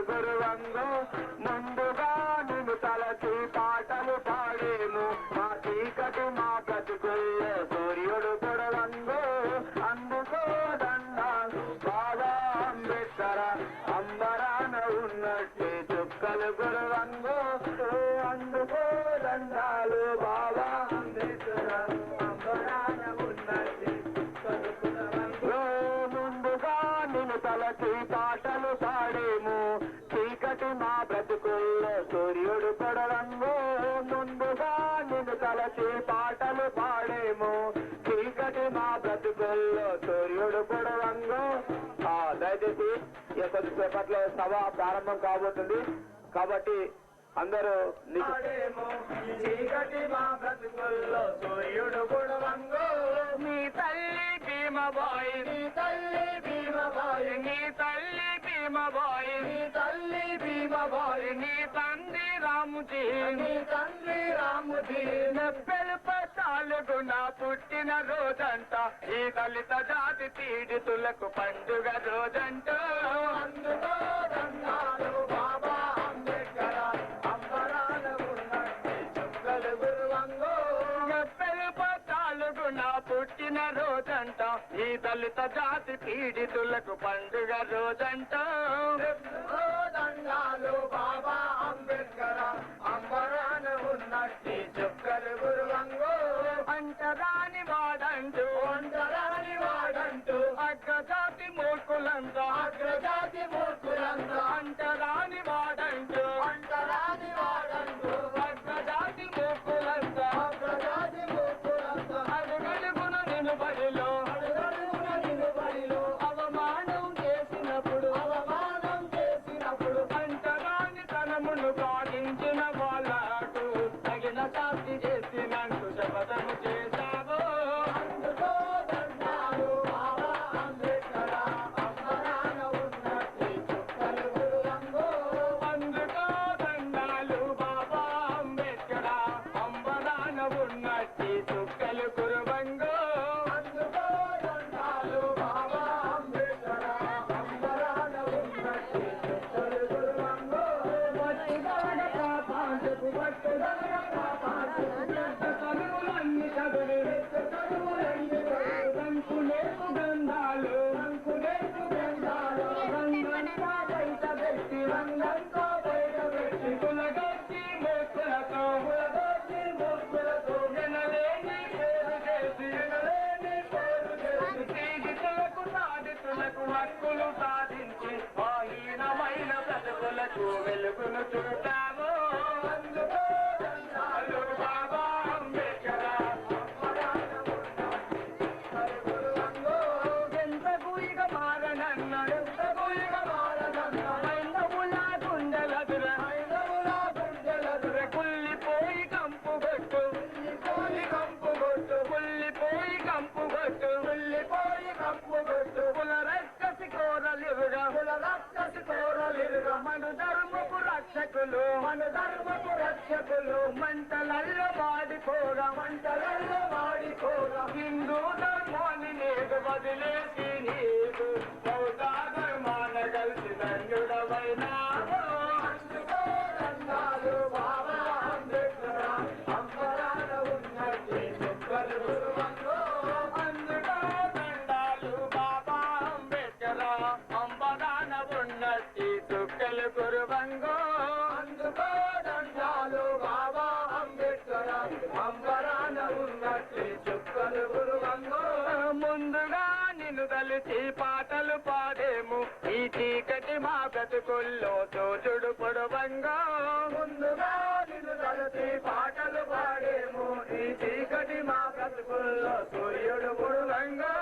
గురువంగో ముందుగా నిన్ను తలచి పాటలు పాడేము మా చీకటి మా బ్రతుకుల్లో సూర్యుడు గురువంగో అందుకో దండాలు బాబా అంబేద్కర అంబరాన ఉన్నట్టే చుక్కలు గురువంగో అందుకో దండాలు బాబా అంబేద్కర అంబరాన ఉన్నట్టే చుక్కలు గురువంగో ముందుగా నిన్ను తలచి పాటలు పాడేము చీకటి మా బ్రతుకుల్లో సూర్యుడు పొడవంగో ముందుగా నిన్ను తలచి పాటలు పాడేము చీకటి మా బ్రతుకుల్లో సూర్యుడు పొడవంగో. దయచేసి ఈ కొద్దిసేపట్లో సభ ప్రారంభం కాబోతుంది కాబట్టి అందరూ చీకటి మా బ్రతుకుల్లో సూర్యుడు పొడవంగో నీ తల్లి భీమబాయి నీ తల్లి భీమబాయి నీ తల్లి భీమబాయి నీ తల్లి భీమబాయి నీ తండ్రి రాముజీ నీ తండ్రి రాముజీ నెప్పెలు పట్టాలుగున పుట్టిన రోజంట ఈ దళిత జాతి పీడితులకు పండుగ రోజంట అందుకో దండాలు బాబా అంబేద్కర అంబరాన ఉన్నట్టే చుక్కలు గురువంగో నెప్పెలు పట్టాలుగున పుట్టిన రోజంట ఈ దళిత జాతి పీడితులకు పండుగ రోజంట దండాలు బాబా అంబేద్కర అంబరాన ఉన్నట్టే చుక్కలు గురువంగో అంటరాని వాడంటూ అంటరాని వాడంటూ అగ్రజాతి మూర్ఖులంతా అగ్రజాతి మూర్ఖులంతా అంటరాని వాడంటూ అంటరాని వాడంటూ అగ్రజాతి మూర్ఖులంతా అగ్రజాతి మూర్ఖులంతా అడుగడుగున నిలుబడిలో అడుగడుగున నిలుబడిలో అవమానం చేసినప్పుడు అవమానం చేసినప్పుడు అంటరాని తనమును పాటించిన వాళ్ళకు తగిన శాస్తి చేసినంటూ శపథము చేశావు అందుకో దండాలు బాబా అంబేద్కర అంబరాన ఉన్నట్టే చుక్కలు గురువంగో అందుకో దండాలు బాబా అంబేద్కర అంబరాన ఉన్నట్టే చుక్కలు గురువంగో అందుకో దండాలు బాబా అంబేద్కర అంబరాన ఉన్నట్టే చుక్కలు గురువంగో వట్టుదల పాపాంతకు వట్టుదల పాపాంతకు చదువులన్నీ చదువు చదువులన్నీ రంకులేపు గ్రంథాలు రంకులేపు గ్రంథాలు రంగంతా బయట పెట్టి రంగంతా బయట పెట్టి కులగొచ్చి మూర్ఖులతో కులగొచ్చి మూర్ఖులతో జనలేని పేరు చేసి జనలేని పేరు చేసి పీడితులకు సాధితులకు హక్కులు సాధించి హీనమైన బ్రతుకులకు వెలుగును చూడాము అందుకో దండాలు బాబా అంబేద్కర అంబరాన ఉన్నట్టే గురువంగో ఎంతకు ఇక మారనన్నాడు ఎంతకు ఇక మారనన్నా హైందవుల గుండెలదుర హైందవుల గుండెలదుర కుల్లిపోయి కంపుగొట్టు కుల్లిపోయి కంపుగొట్టు కుల్లిపోయి కంపుగొట్టు కుల్లిపోయి కంపుగొట్టు కుల రక్కసి కోరలిరుగా కుల రక్కసి కోరలిరుగా మను ధర్మపు రక్షకులు మన ధర్మపు రక్షకులు మంటలల్లో వాడిపోగా మంటలల్లో వాడిపోగా హిందూ ధర్మాన్ని నేడు వదిలేసి నీకు బౌద్ధ ధర్మాన కలిసి ధన్యుడమైనావు అందుకో దండాలు బాబా అంబేద్కర అంబరాన ఉన్నట్టే చుక్కలు గురువంగో అందుకో దండాలు బాబా అంబేద్కర అంబరాన ఉన్నట్టే చుక్కలు గురువంగో అందుకో దండాలు బాబా అంబేద్కర అంబరాన ఉన్నట్టే చుక్కలు గురువంగో ముందుగా నిన్ను తలిచి పాటలు పాడేము ఈ చీకటి మా బ్రతుకుల్లో సూర్యుడు పొడవంగా ముందుగా నిన్ను తలిచి పాటలు పాడేము ఈ చీకటి మా బ్రతుకుల్లో సూర్యుడు పొడవంగా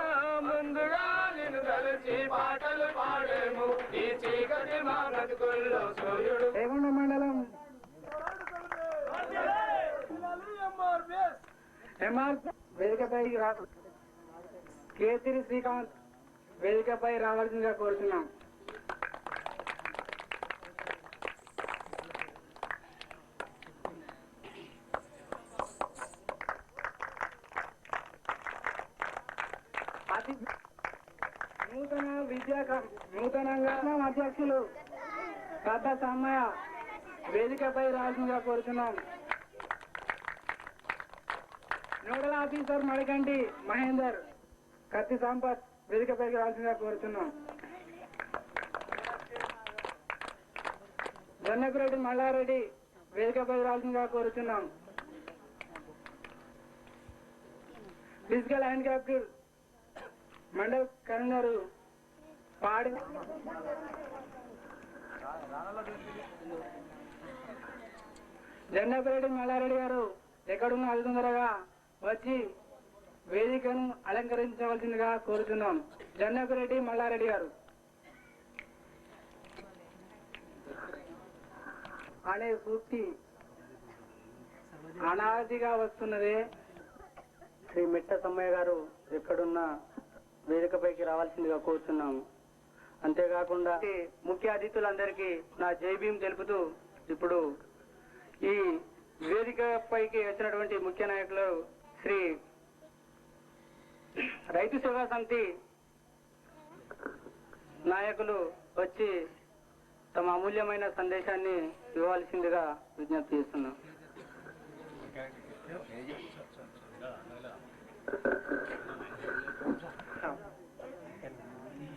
ముందుగా నిన్ను తలిచి పాటలు పాడేము ఈ చీకటి మా బ్రతుకుల్లో సూర్యుడు రేగొండ మండలం ఎంఆర్ వేదికపై కేసరి శ్రీకాంత్ వేదికపై రావాల్సిందిగా కోరుతున్నాం. నూతనంగా అధ్యక్షులు కథ సమయ వేదికపై రావాల్సిందిగా కోరుతున్నాం. నోడల్ ఆఫీసర్ మడికంటి మహేందర్, కత్తి సంపత్ వేదికపైకి రావాల్సిందిగా కోరుతున్నాం. జన్నకురెడ్డి మల్లారెడ్డి వేదికపై రావాల్సిందిగా కోరుతున్నాం. ఫిజికల్ హ్యాండిక్యాప్డ్ మండల్ కన్వీనర్ పాడి జన్నకురెడ్డి మల్లారెడ్డి గారు ఎక్కడున్నా అతి తొందరగా వచ్చి వేదికను అలంకరించవలసిందిగా కోరుతున్నాం. జన్నకురెడ్డి మల్లారెడ్డి గారు అనే సూక్తి అనాదిగా వస్తున్నదే. శ్రీ మిట్ట సమ్మయ్య గారు ఎక్కడున్నా వేదికపైకి రావాల్సిందిగా కోరుతున్నాము. అంతేకాకుండా ముఖ్య అతిథులందరికీ నా జై భీమ్ తెలుపుతూ ఇప్పుడు ఈ వేదికపైకి వచ్చినటువంటి ముఖ్య నాయకులు శ్రీ రైతు సేవా సమితి నాయకులు వచ్చి తమ అమూల్యమైన సందేశాన్ని ఇవ్వాల్సిందిగా విజ్ఞప్తి చేస్తున్నాం.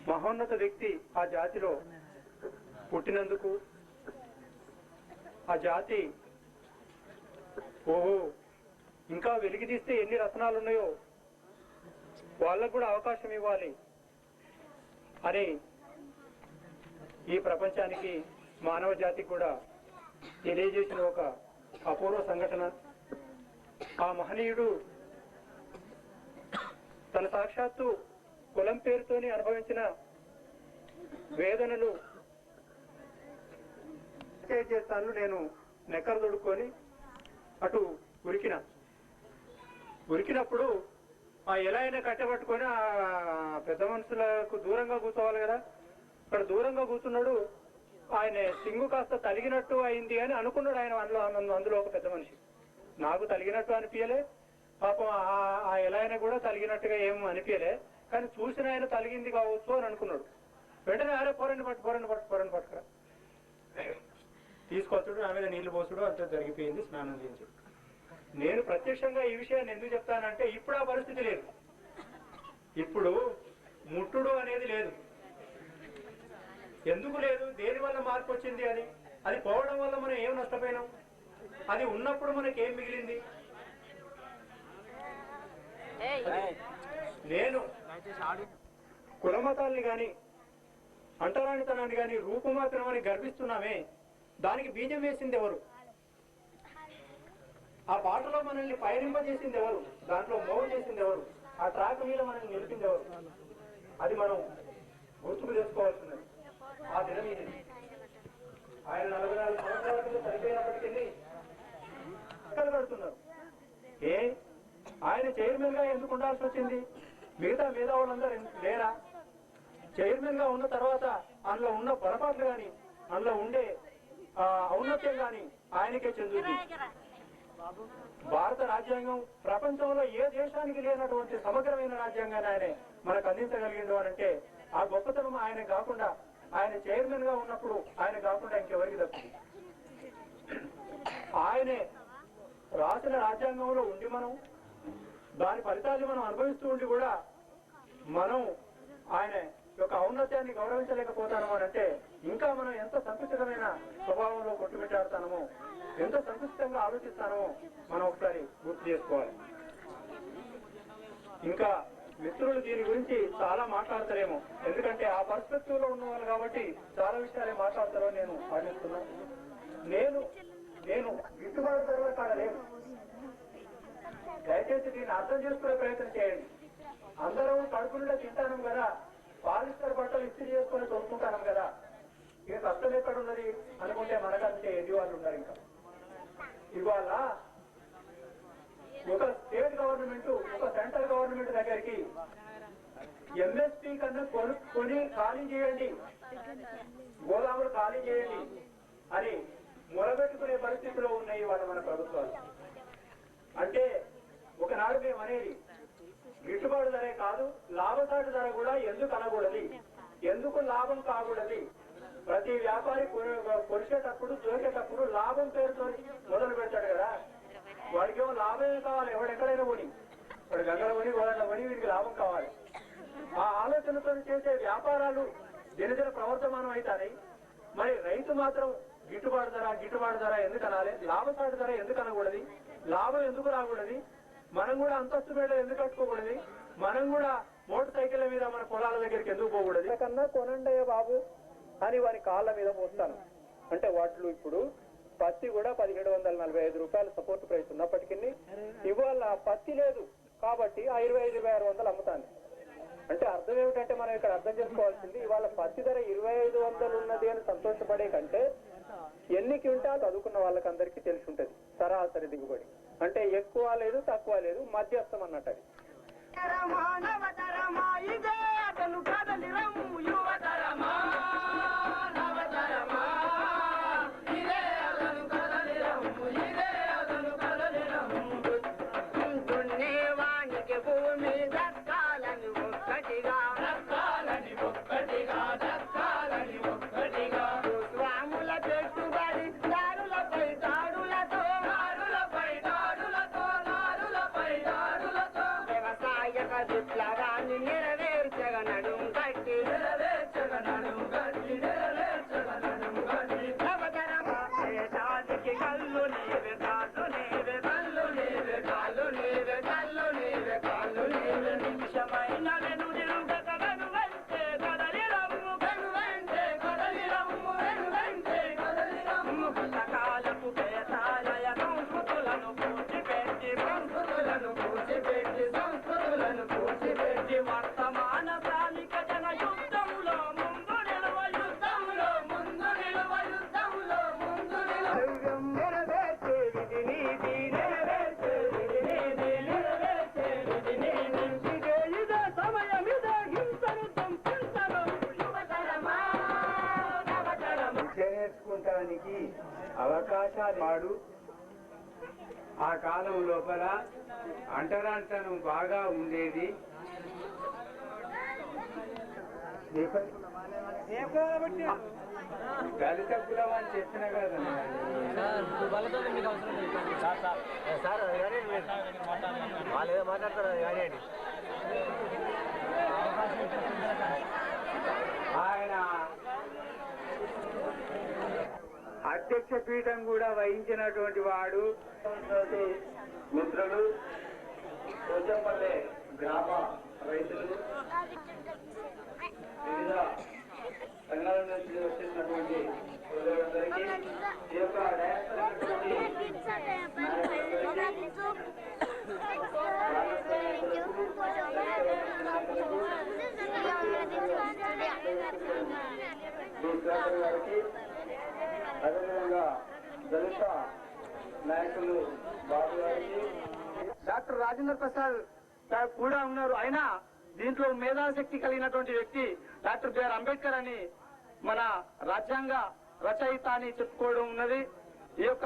మహోన్నత వ్యక్తి ఆ జాతిలో పుట్టినందుకు ఆ జాతి ఓహో ఇంకా వెలికి తీస్తే ఎన్ని రత్నాలు ఉన్నాయో వాళ్ళకు కూడా అవకాశం ఇవ్వాలి అని ఈ ప్రపంచానికి మానవ జాతికి కూడా తెలియజేసిన ఒక అపూర్వ సంఘటన. ఆ మహనీయుడు తన సాక్షాత్తు కులం పేరుతోని అనుభవించిన వేదనలు చేస్తాను. నేను నెక్కలు దొడుక్కొని అటు ఉరికినప్పుడు ఆ ఎలా అయినా కట్టబట్టుకొని ఆ పెద్ద మనుషులకు దూరంగా కూర్చోవాలి కదా. అక్కడ దూరంగా కూర్చున్నాడు. ఆయన సింగు కాస్త తలిగినట్టు అయింది అని అనుకున్నాడు ఆయన. అందులో ఒక పెద్ద మనిషి నాకు తలిగినట్టు అనిపించలే, పాపం ఆ ఎలా అయినా కూడా తలిగినట్టుగా ఏం అనిపించలే, కానీ చూసిన ఆయన తలిగింది కావచ్చు అని అనుకున్నాడు. వెంటనే అరే పొరని పట్టుకురా తీసుకొచ్చుడు, నా మీద నీళ్లు పోసుడు అంతా జరిగిపోయింది. స్నానం చేయించి నేను ప్రత్యక్షంగా ఈ విషయాన్ని ఎందుకు చెప్తానంటే ఇప్పుడు ఆ పరిస్థితి లేదు. ఇప్పుడు ముట్టుడు అనేది లేదు. ఎందుకు లేదు? దేని వల్ల మార్పు వచ్చింది? అది పోవడం వల్ల మనం ఏం నష్టపోయినాం? అది ఉన్నప్పుడు మనకి ఏం మిగిలింది? నేను కులమతాల్ని గాని అంటరానితనాన్ని గాని రూపుమాత్రం అని గర్విస్తున్నామే, దానికి బీజం వేసింది ఎవరు? ఆ పాటలో మనల్ని పయనింపజేసింది ఎవరు? దాంట్లో మోగు చేసింది ఎవరు? ఆ ట్రాక్ మీద మనల్ని నిలిపింది ఎవరు? అది మనం గుర్తుకు తెచ్చుకోవాల్సినది. ఆ దినం ఇది. ఆయన 44 సంవత్సరాల కింద చనిపోయినప్పటికీ కలగడుతున్నారు. ఆయన చైర్మన్ గా ఎందుకు ఉండాల్సి వచ్చింది? మిగతా మేధావులందరూ లేరా? చైర్మన్ గా ఉన్న తర్వాత అందులో ఉన్న పొరపాట్లు గాని అందులో ఉండే ఔన్నత్యం గాని ఆయనకే చెందుతుంది. భారత రాజ్యాంగం ప్రపంచంలో ఏ దేశానికి లేనటువంటి సమగ్రమైన రాజ్యాంగాన్ని ఆయనే మనకు అందించగలిగిండు అనంటే ఆ గొప్పతనం ఆయన కాకుండా, ఆయన చైర్మన్ గా ఉన్నప్పుడు ఆయన కాకుండా ఇంకెవరికి దక్కుతుంది? ఆయనే రాసిన రాజ్యాంగంలో ఉండి మనం దాని ఫలితాన్ని మనం అనుభవిస్తూ ఉండి కూడా మనం ఆయన యొక్క ఔన్నత్యాన్ని గౌరవించలేకపోతాము అని అంటే ఇంకా మనం ఎంత సంకుచితమైన స్వభావంలో కొట్టుమిట్టాడుతామో, ఎంత సంకుచితంగా ఆలోచిస్తామో మనం ఒకసారి గుర్తు చేసుకోవాలి. ఇంకా మిత్రులు దీని గురించి చాలా మాట్లాడతారేమో, ఎందుకంటే ఆ పర్స్పెక్టివ్ లో ఉన్నవాళ్ళు కాబట్టి చాలా విషయాలే మాట్లాడతారో నేను భావిస్తున్నాను. నేను గిట్టుబాటు ధరల కాడ లేదు. దయచేసి దీన్ని అర్థం చేసుకునే ప్రయత్నం చేయండి. అందరం కడుపులో తింటాను కదా, పాలిస్టర్ బట్టలు ఇస్త్రీ చేసుకుని తోడుకుంటాను కదా, ఇక కష్టం ఎక్కడున్నది అనుకుంటే మనకంటే ఎది వాళ్ళు ఉన్నారు. ఇంకా ఇవాళ ఒక స్టేట్ గవర్నమెంట్ ఒక సెంట్రల్ గవర్నమెంట్ దగ్గరికి ఎంఎస్పీ కన్నా కొనుక్కొని ఖాళీ చేయండి, గోదాములు ఖాళీ చేయండి అని మొరబెట్టుకునే పరిస్థితిలో ఉన్నాయి వాళ్ళ మన ప్రభుత్వాలు. అంటే ఒకనాడు మేము అనేది గిట్టుబాటు ధరే కాదు, లాభసాటి ధర కూడా ఎందుకు అనకూడదు, ఎందుకు లాభం కాకూడదు, ప్రతి వ్యాపారి కొలిచేటప్పుడు జోకేటప్పుడు లాభం పేరుతో మొదలు పెడతాడు కదా, వాడికేమో లాభమే కావాలి. ఎవడెక్కడైనా కొని, వాడు గంగల కొని గోడల కొని వీడికి లాభం కావాలి. ఆ ఆలోచనతో చేసే వ్యాపారాలు దినదిన ప్రవర్తమానం అవుతాయి. మరి రైతు మాత్రం గిట్టుబాటు ధర ఎందుకు అనాలి, లాభసాటి ధర ఎందుకు అనకూడదు, లాభం ఎందుకు రాకూడదు, మనం కూడా అంతస్తు మేడ ఎందుకు కట్టుకోకూడదు, మనం కూడా మోటార్ సైకిళ్ల మీద మన పొలాల దగ్గరికి ఎందుకు పోకూడదు. కన్నా కొనండయ్య బాబు అని వారి కాళ్ళ మీద పోస్తాను. అంటే వాటిలో ఇప్పుడు పత్తి కూడా 1745 రూపాయలు సపోర్ట్ ప్రైస్ ఉన్నప్పటికీ ఇవాళ పత్తి లేదు కాబట్టి 25,600 అమ్ముతాను. అంటే అర్థం ఏమిటంటే మనం ఇక్కడ అర్థం చేసుకోవాల్సింది, ఇవాళ పత్తి ధర 2500 ఉన్నది అని సంతోషపడే కంటే ఎన్ని క్వింటాలు చదువుకున్న వాళ్ళకందరికీ తెలిసి ఉంటుంది సరాసరి దిగుబడి. అంటే ఎక్కువ లేదు తక్కువ లేదు, మధ్యస్థం అన్నట్టు. అది నేర్చుకుంటానికి అవకాశాలు వాడు ఆ కాలం లోపల అంటరాంతనం బాగా ఉండేది. దళిత కులం అని చెప్పిన కదా వాళ్ళు మాట్లాడతారు. ఆయన అధ్యక్ష పీఠం కూడా వహించినటువంటి వాడు. మిత్రులు, పోచంపల్లె గ్రామ రైతులు, వివిధ సంఘాల నుంచి వచ్చేసినటువంటి సోదరులందరికీ ఈ యొక్క గారికి, అదేవిధంగా దళిత నాయకులు బాబు గారికి, డాక్టర్ రాజేంద్ర ప్రసాద్ గారు కూడా ఉన్నారు. అయినా దీంట్లో మేధాశక్తి కలిగినటువంటి వ్యక్తి డాక్టర్ బిఆర్ అంబేద్కర్ అని మన రాజ్యాంగ రచయిత అని చెప్పుకోవడం ఉన్నది. ఈ యొక్క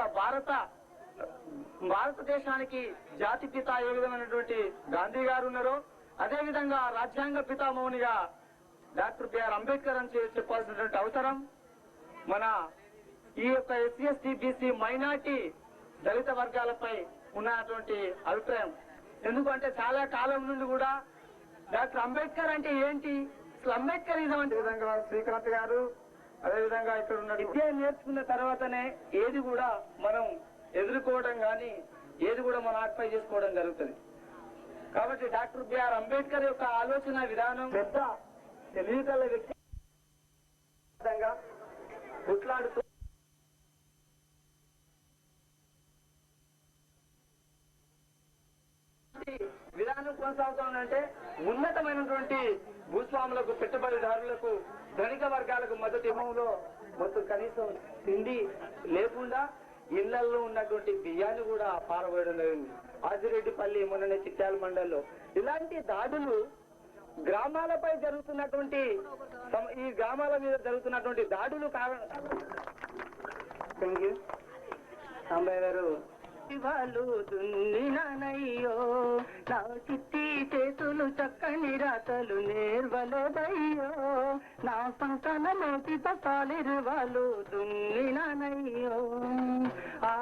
భారతదేశానికి జాతి పిత ఏ విధమైనటువంటి గాంధీ గారు ఉన్నారో అదే విధంగా రాజ్యాంగ పితామహునిగా డాక్టర్ బిఆర్ అంబేద్కర్ అని చెప్పాల్సినటువంటి అవసరం మన ఈ యొక్క ఎస్సీ ఎస్టీ బీసీ మైనార్టీ దళిత వర్గాలపై ఉన్నటువంటి అభిప్రాయం. ఎందుకంటే చాలా కాలం నుండి కూడా డాక్టర్ అంబేద్కర్ అంటే ఏంటి, అసలు అంబేద్కరిజం అంటే విధంగా శ్రీకాంత్ గారు, అదేవిధంగా ఇక్కడ ఉన్న విద్య నేర్చుకున్న తర్వాతనే ఏది కూడా మనం ఎదుర్కోవడం కానీ ఏది కూడా మనం ఆక్యుపై చేసుకోవడం జరుగుతుంది. కాబట్టి డాక్టర్ బిఆర్ అంబేద్కర్ యొక్క ఆలోచన విధానం పెద్ద తెలివికల వ్యక్తి గుట్లాడుతూ విధానం కొనసాగుతుందంటే ఉన్నతమైనటువంటి భూస్వాములకు, పెట్టుబడిదారులకు, ధనిక వర్గాలకు మద్దతు ఇవ్వడంలో మొత్తం కనీసం తిండి లేకుండా ఇళ్లలో ఉన్నటువంటి బియ్యాన్ని కూడా పారబోయడం జరిగింది. ఆదిరెడ్డిపల్లి, మొన్ననే చిట్యాల మండల్లో ఇలాంటి దాడులు గ్రామాలపై జరుగుతున్నటువంటి ఈ గ్రామాల మీద జరుగుతున్నటువంటి దాడులు కారణం. సాంబయ్య గారు వాళ్ళు దున్నినయ్యో నా చిట్టి చేతులు చక్కని రాతలు నేర్వలేదయ్యో నా సంకన నోటి తపాలిరు వాళ్ళు దున్నిన నానయ్యో ఆ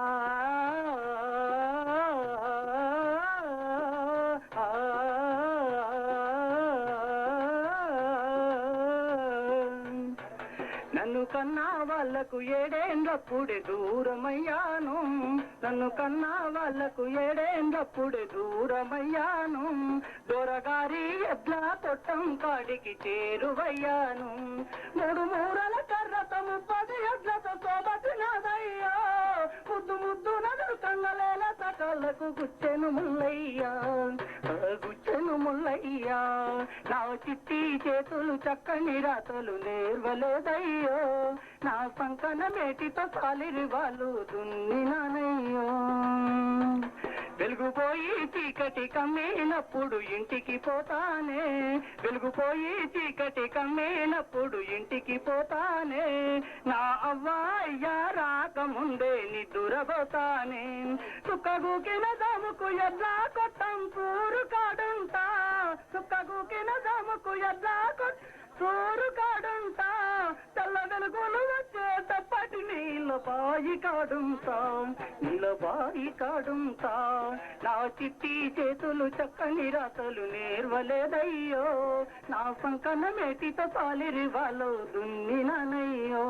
నన్ను కన్నా వాళ్ళకు ఏడేండ్లప్పుడే దూరమయ్యాను నన్ను కన్నా వాళ్ళకు ఏడేండ్లప్పుడే దూరమయ్యాను దొరగారి ఎడ్ల తొట్టం కాడికి చేరువయ్యాను మూడు మూరల కర్రతో 30 ఎడ్లతో తోబతినాదయ్యా ముద్దు ముద్దు నదులు కన్నలేల సకాలకు గుచ్చెను ముల్లయ్యా గుచ్చెను ముల్లయ్యా నా చిట్టి చేతులు చక్కని రాతలు నేర్వలేదయ్యో నా సంకన మేటితో సాలిరి వాళ్ళు దున్నినానయ్యో వెలుగుపోయి చీకటి కమ్మినప్పుడు ఇంటికి పోతానే వెలుగుపోయి చీకటి కమ్మినప్పుడు ఇంటికి పోతానే నా అవ్వయ్య రాకముందే నిద్దురబోతానే సుక్కగూకిన దముకు ఎడ్లా కొట్టం పూరు కాడుంటా సుక్కగూకిన దముకు ఎడ్లా సూరు కాడుంటా తెల్ల వెలుగులు వచ్చేటప్పటి నీళ్ళబాయి కాడుంటా నా చిట్టి చేతులు చక్కని రాతలు నేర్వలేదయ్యో నా సంకన మేటితో పాలిరి వాళ్ళు దున్నినయ్యో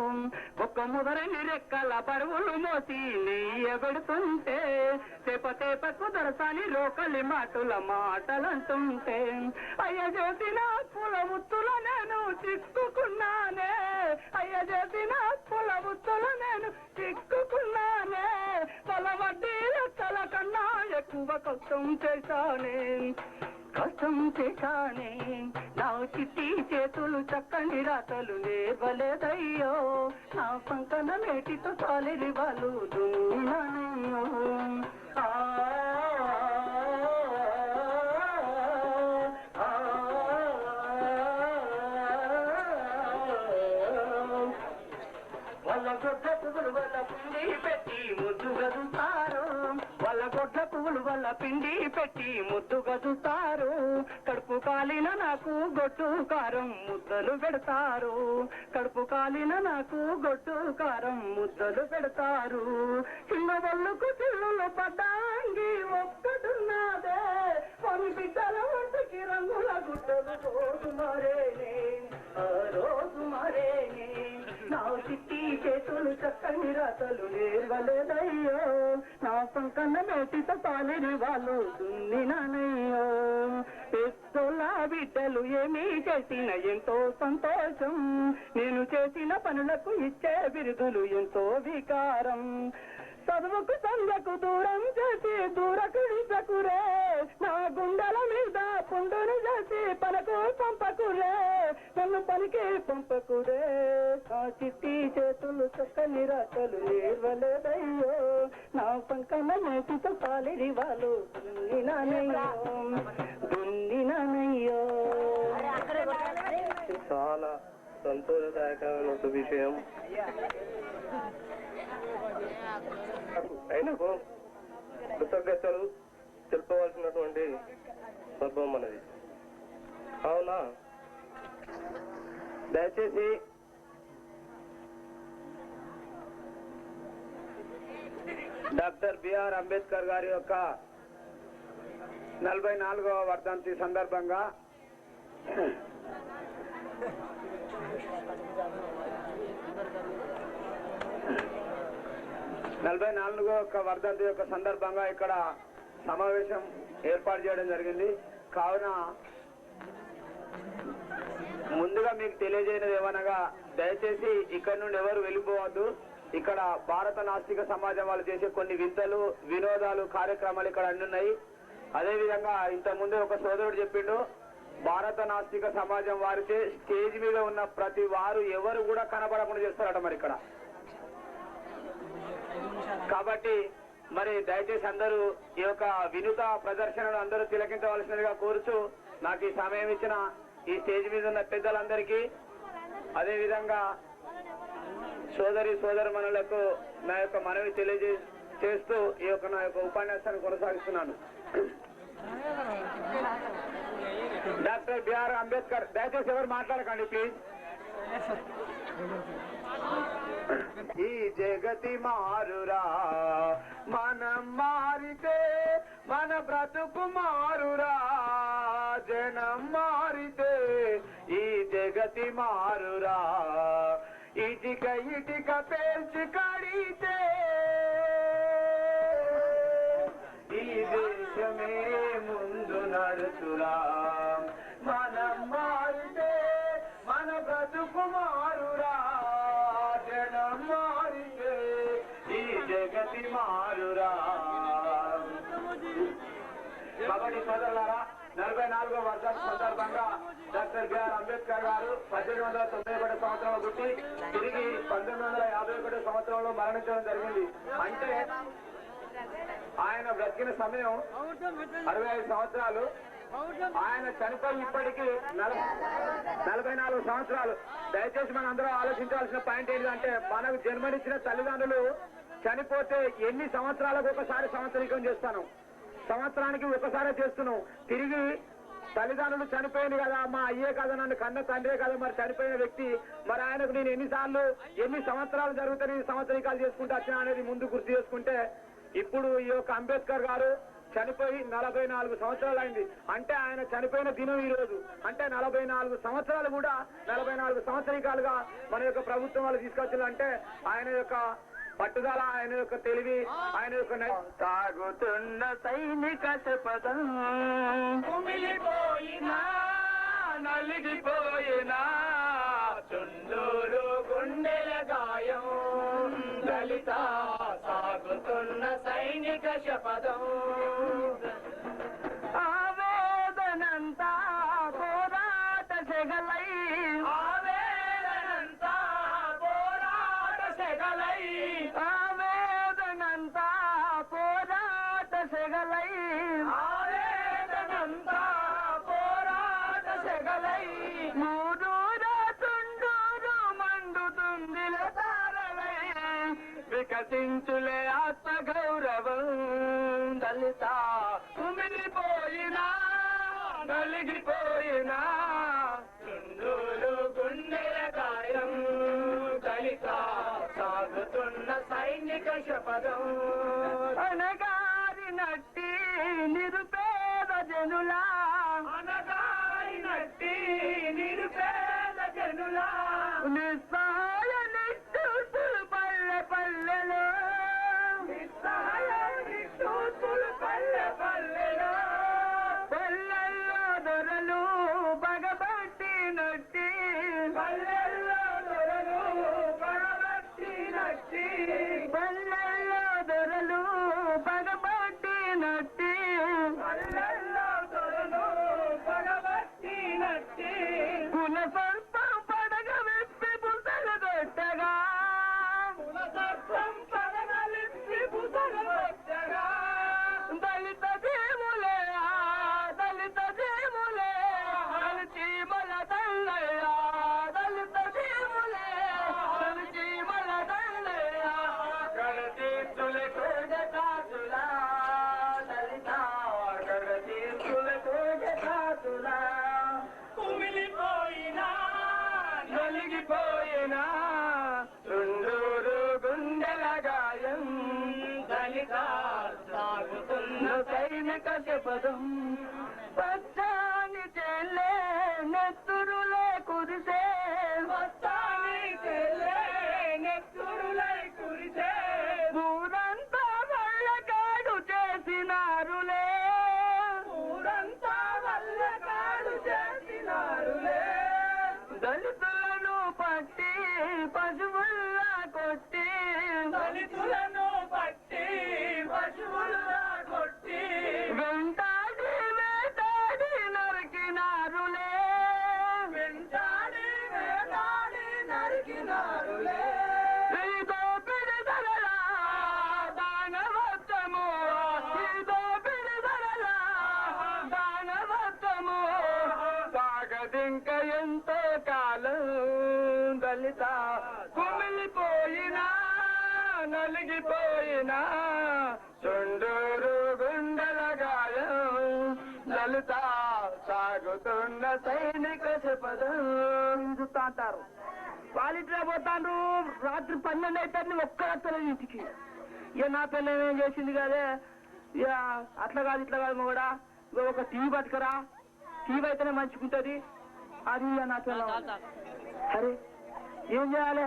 ఒక్క ముదరని రెక్కల బరువులు మోసి నెయ్యబెడుతుంటే తెపకు దొరసాని లోకలి మాటలంటుంటే అయ్య చేసిన పూల ముత్తుల నేను చిక్కుకున్నానే అయ్య చేసిన పూల ముత్తుల నేను చిక్కుకున్నానే తల వడ్డీ లెక్కల కన్నా ఎక్కువ కష్టం చేశానే నా చిట్టి చేతులు చక్కని రాతలు నేర్వలేదయ్యో నా సంకన మేటితో సాలిరి వాళ్ళు దున్నానయ్యో వాళ్ళ గొడ్ల పువ్వులు వల్ల పిండి పెట్టి ముద్దు గదుతారు వాళ్ళ గొడ్ల పువ్వులు వల్ల పిండి పెట్టి ముద్దు గదుతారు కడుపు కాలిన నాకు గొడ్డు కారం ముద్దలు పెడతారు కడుపు కాలిన నాకు గొడ్డు కారం ముద్దలు పెడతారు చిన్న వాళ్ళకు చిల్లులు పడ్డాంగి ఒక్కడున్నదే పని బిడ్డల ఒంటికి రంగుల గుడ్డలు రోజు మరేనే నా చిట్టి చేతులు చక్కని రాతలు నేర్వలేదయ్యో నా సంకన్న మేటితో పాలిరి వాళ్ళు దున్నినయ్యో పెద్దోళ్ళ బిడ్డలు ఏమీ చేసిన ఎంతో సంతోషం నేను చేసిన పనులకు ఇచ్చే బిరుదులు ఎంతో వికారం చదువుకు సందకు దూరం చేసి దూరకురే నా గుండెల మీద పుండును చేసి పలకు పంపకురే నన్ను పనికి పంపకురే నా చిట్టి చేతులు చక్కని రాతలు నేర్వలేదయ్యో నా సంకన్న మేటితో పాలిరి వాళ్ళు దున్నినయ్యో చాలా సంతోషదాయకమైన విషయం ఆయనకు కృతజ్ఞతలు తెలుపవలసినటువంటి సందర్భం అనేది అవునా దయచేసి డాక్టర్ బిఆర్ అంబేద్కర్ గారి యొక్క 44వ వర్ధంతి సందర్భంగా వర్ధంతి యొక్క సందర్భంగా ఇక్కడ సమావేశం ఏర్పాటు చేయడం జరిగింది కావున ముందుగా మీకు తెలియజేయనది ఏమనగా దయచేసి ఇక్కడ నుండి ఎవరు వెళ్ళిపోవద్దు ఇక్కడ భారత నాస్తిక సమాజం వాళ్ళు చేసే కొన్ని వింతలు వినోదాలు కార్యక్రమాలు ఇక్కడ అన్ని ఉన్నాయి అదేవిధంగా ఇంతకుముందు ఒక సోదరుడు చెప్పిండు భారత నాస్తిక సమాజం వారిచే స్టేజ్ మీద ఉన్న ప్రతి వారు ఎవరు కూడా కనబడకుండా చేస్తారట మరి ఇక్కడ కాబట్టి మరి దయచేసి అందరూ ఈ యొక్క వినూత ప్రదర్శనను అందరూ తిలకించవలసినదిగా కోరుచు నాకు ఈ సమయం ఇచ్చిన ఈ స్టేజ్ మీద ఉన్న పెద్దలందరికీ అదేవిధంగా సోదరుమణులకు నా యొక్క మనవి తెలియజేస్తూ ఈ యొక్క నా యొక్క ఉపన్యాసాన్ని కొనసాగిస్తున్నాను. డాక్టర్ బిఆర్ అంబేద్కర్ దయచేసి ఎవరు మాట్లాడకండి ప్లీజ్. ఈ జగ జగతి మారురా మనం మారితే మన బ్రతుకు మారురా జనం మారితే ఈ జగతి మారురా ఇటిక ఇటిక పేల్చి కడితే ఈ దేశమే ముందు నడుచురా మనం మారితే మన బ్రతుకు మారురా జనం మారితే ఈ జగతి మారురా కబడ్డీ సోదరులారా 44వ వర్ధంతి సందర్భంగా డాక్టర్ బిఆర్ అంబేద్కర్ గారు 1891 సంవత్సరంలో పుట్టి తిరిగి 1951 సంవత్సరంలో మరణించడం జరిగింది. అంటే ఆయన బ్రతికిన సమయం 65 సంవత్సరాలు. ఆయన చనిపోయి ఇప్పటికీ 44 సంవత్సరాలు. దయచేసి మనం అందరూ ఆలోచించాల్సిన పాయింట్ ఏంటంటే మనకు జన్మనిచ్చిన తల్లిదండ్రులు చనిపోతే ఎన్ని సంవత్సరాలకు ఒకసారి సంవత్సరీకం చేస్తాను, సంవత్సరానికి ఒకసారి చేస్తున్నాం. తిరిగి తల్లిదండ్రులు చనిపోయింది కదా, మా అయ్యే కదా, నన్ను కన్న తండ్రే కదా, మరి చనిపోయిన వ్యక్తి మరి ఆయనకు నేను ఎన్ని సంవత్సరాలు జరుగుతాయి సంవత్సరీకాలు చేసుకుంటూ వచ్చినా అనేది ముందు గుర్తు చేసుకుంటే ఇప్పుడు ఈ యొక్క అంబేద్కర్ గారు చనిపోయి 44 సంవత్సరాలు అయింది. అంటే ఆయన చనిపోయిన దినం ఈ రోజు. అంటే 44 సంవత్సరాలు కూడా 44 సంవత్సరీకాలుగా మన యొక్క ప్రభుత్వం వాళ్ళు తీసుకొచ్చారంటే ఆయన యొక్క పట్టుదల, ఆయన యొక్క తెలివి, ఆయన యొక్క సాగుతున్న సైనిక శపథం కుమిలిపోయినా నలిగిపోయినా చుండూరు గుండెల గాయం దళిత సాగుతున్న సైనిక శపథం ఆవేదనంతా పోరాట సెగలై ఆవేదనంతా పోరాట సెగలై ఆవేదనంతా పోరాట సెగలై ఆవేదనంతా పోరాట సెగలై మూడూరా తుండూరు మండుతుంది తారలై వికసించులే ఆత్మ గౌరవం దళిత కుమిలిపోయినా నలిగిపోయినా చుండూరు గుండెల గాయం దళిత సాగుతున్న సైనిక శపథం అనగారినట్టి నిరుపేద జనులా అనగారినట్టి నిరుపేద జనులా నిస్సహాయ నిట్టూర్పులు పల్లె పల్లెలో నిస్సహాయ నిట్టూర్పులు పల్లె పల్లెలో పల్లెల్లో దొరలు పగబట్టినట్టి పల్లెల్లో దొరలు పగబట్టినట్టి పల్లెల్లో దొరలు పగబట్టినట్టి పల్లెల్లో దొరలు పగబట్టినట్టి కుల సర్పం పడగ విప్పి పుసలు కొట్టగా కుల సర్పం పడగ విప్పి పుసలు కొట్టగా దళిత దేవులే దళిత దేవులే చీమల తల్లయ్య దళిత దేవులే చీమల తల్లయ్య గడతీర్చులే కోజకాసులా దళిత గడతీర్చులే కోజకాసులా కుమిలిపోయినా నలిగిపోయినా చుండూరు గుండెల గాయం దళిత సాగుతున్న సైనిక శపథం పచ్చాని చెల్లే నెత్తురులే కురిసే పచ్చాని చెల్లే నెత్తురులే కురిసే ఊరంతా వల్లకాడు చేసినారులే ఊరంతా వల్లకాడు చేసినారులే దళితులను పట్టి పశువుల్లా కొట్టి దళితులను పట్టి పశువుల్లా కొట్టి వెంటాడి వేటాడి నరికినారులే వెంటాడి వేటాడి నరికినారులే ఇదో పిడిదరలా దానవత్తము ఇదో పిడిదరలా దానవత్తము సాగదింక ఎంతో కాలం దళిత కుమిలిపోయినా నలిగిపోయినా చుండూరు గుండెల గాయం దళిత సాగుతున్న సైనిక శపథం చూస్తా అంటారు. పాలిట్రా పోతాండ్రు. రాత్రి 12 అయితే ఒక్కడత్తలేదు ఇంటికి. ఇక నా పిల్ల ఏం చేసింది కదే, ఇక అట్లా కాదు ఇట్లా కాదు కూడా ఒక టీవీ పట్టుకరా, టీవీ అయితేనే మంచుకుంటది అది నా పిల్ల. అరే ఏం చేయాలి,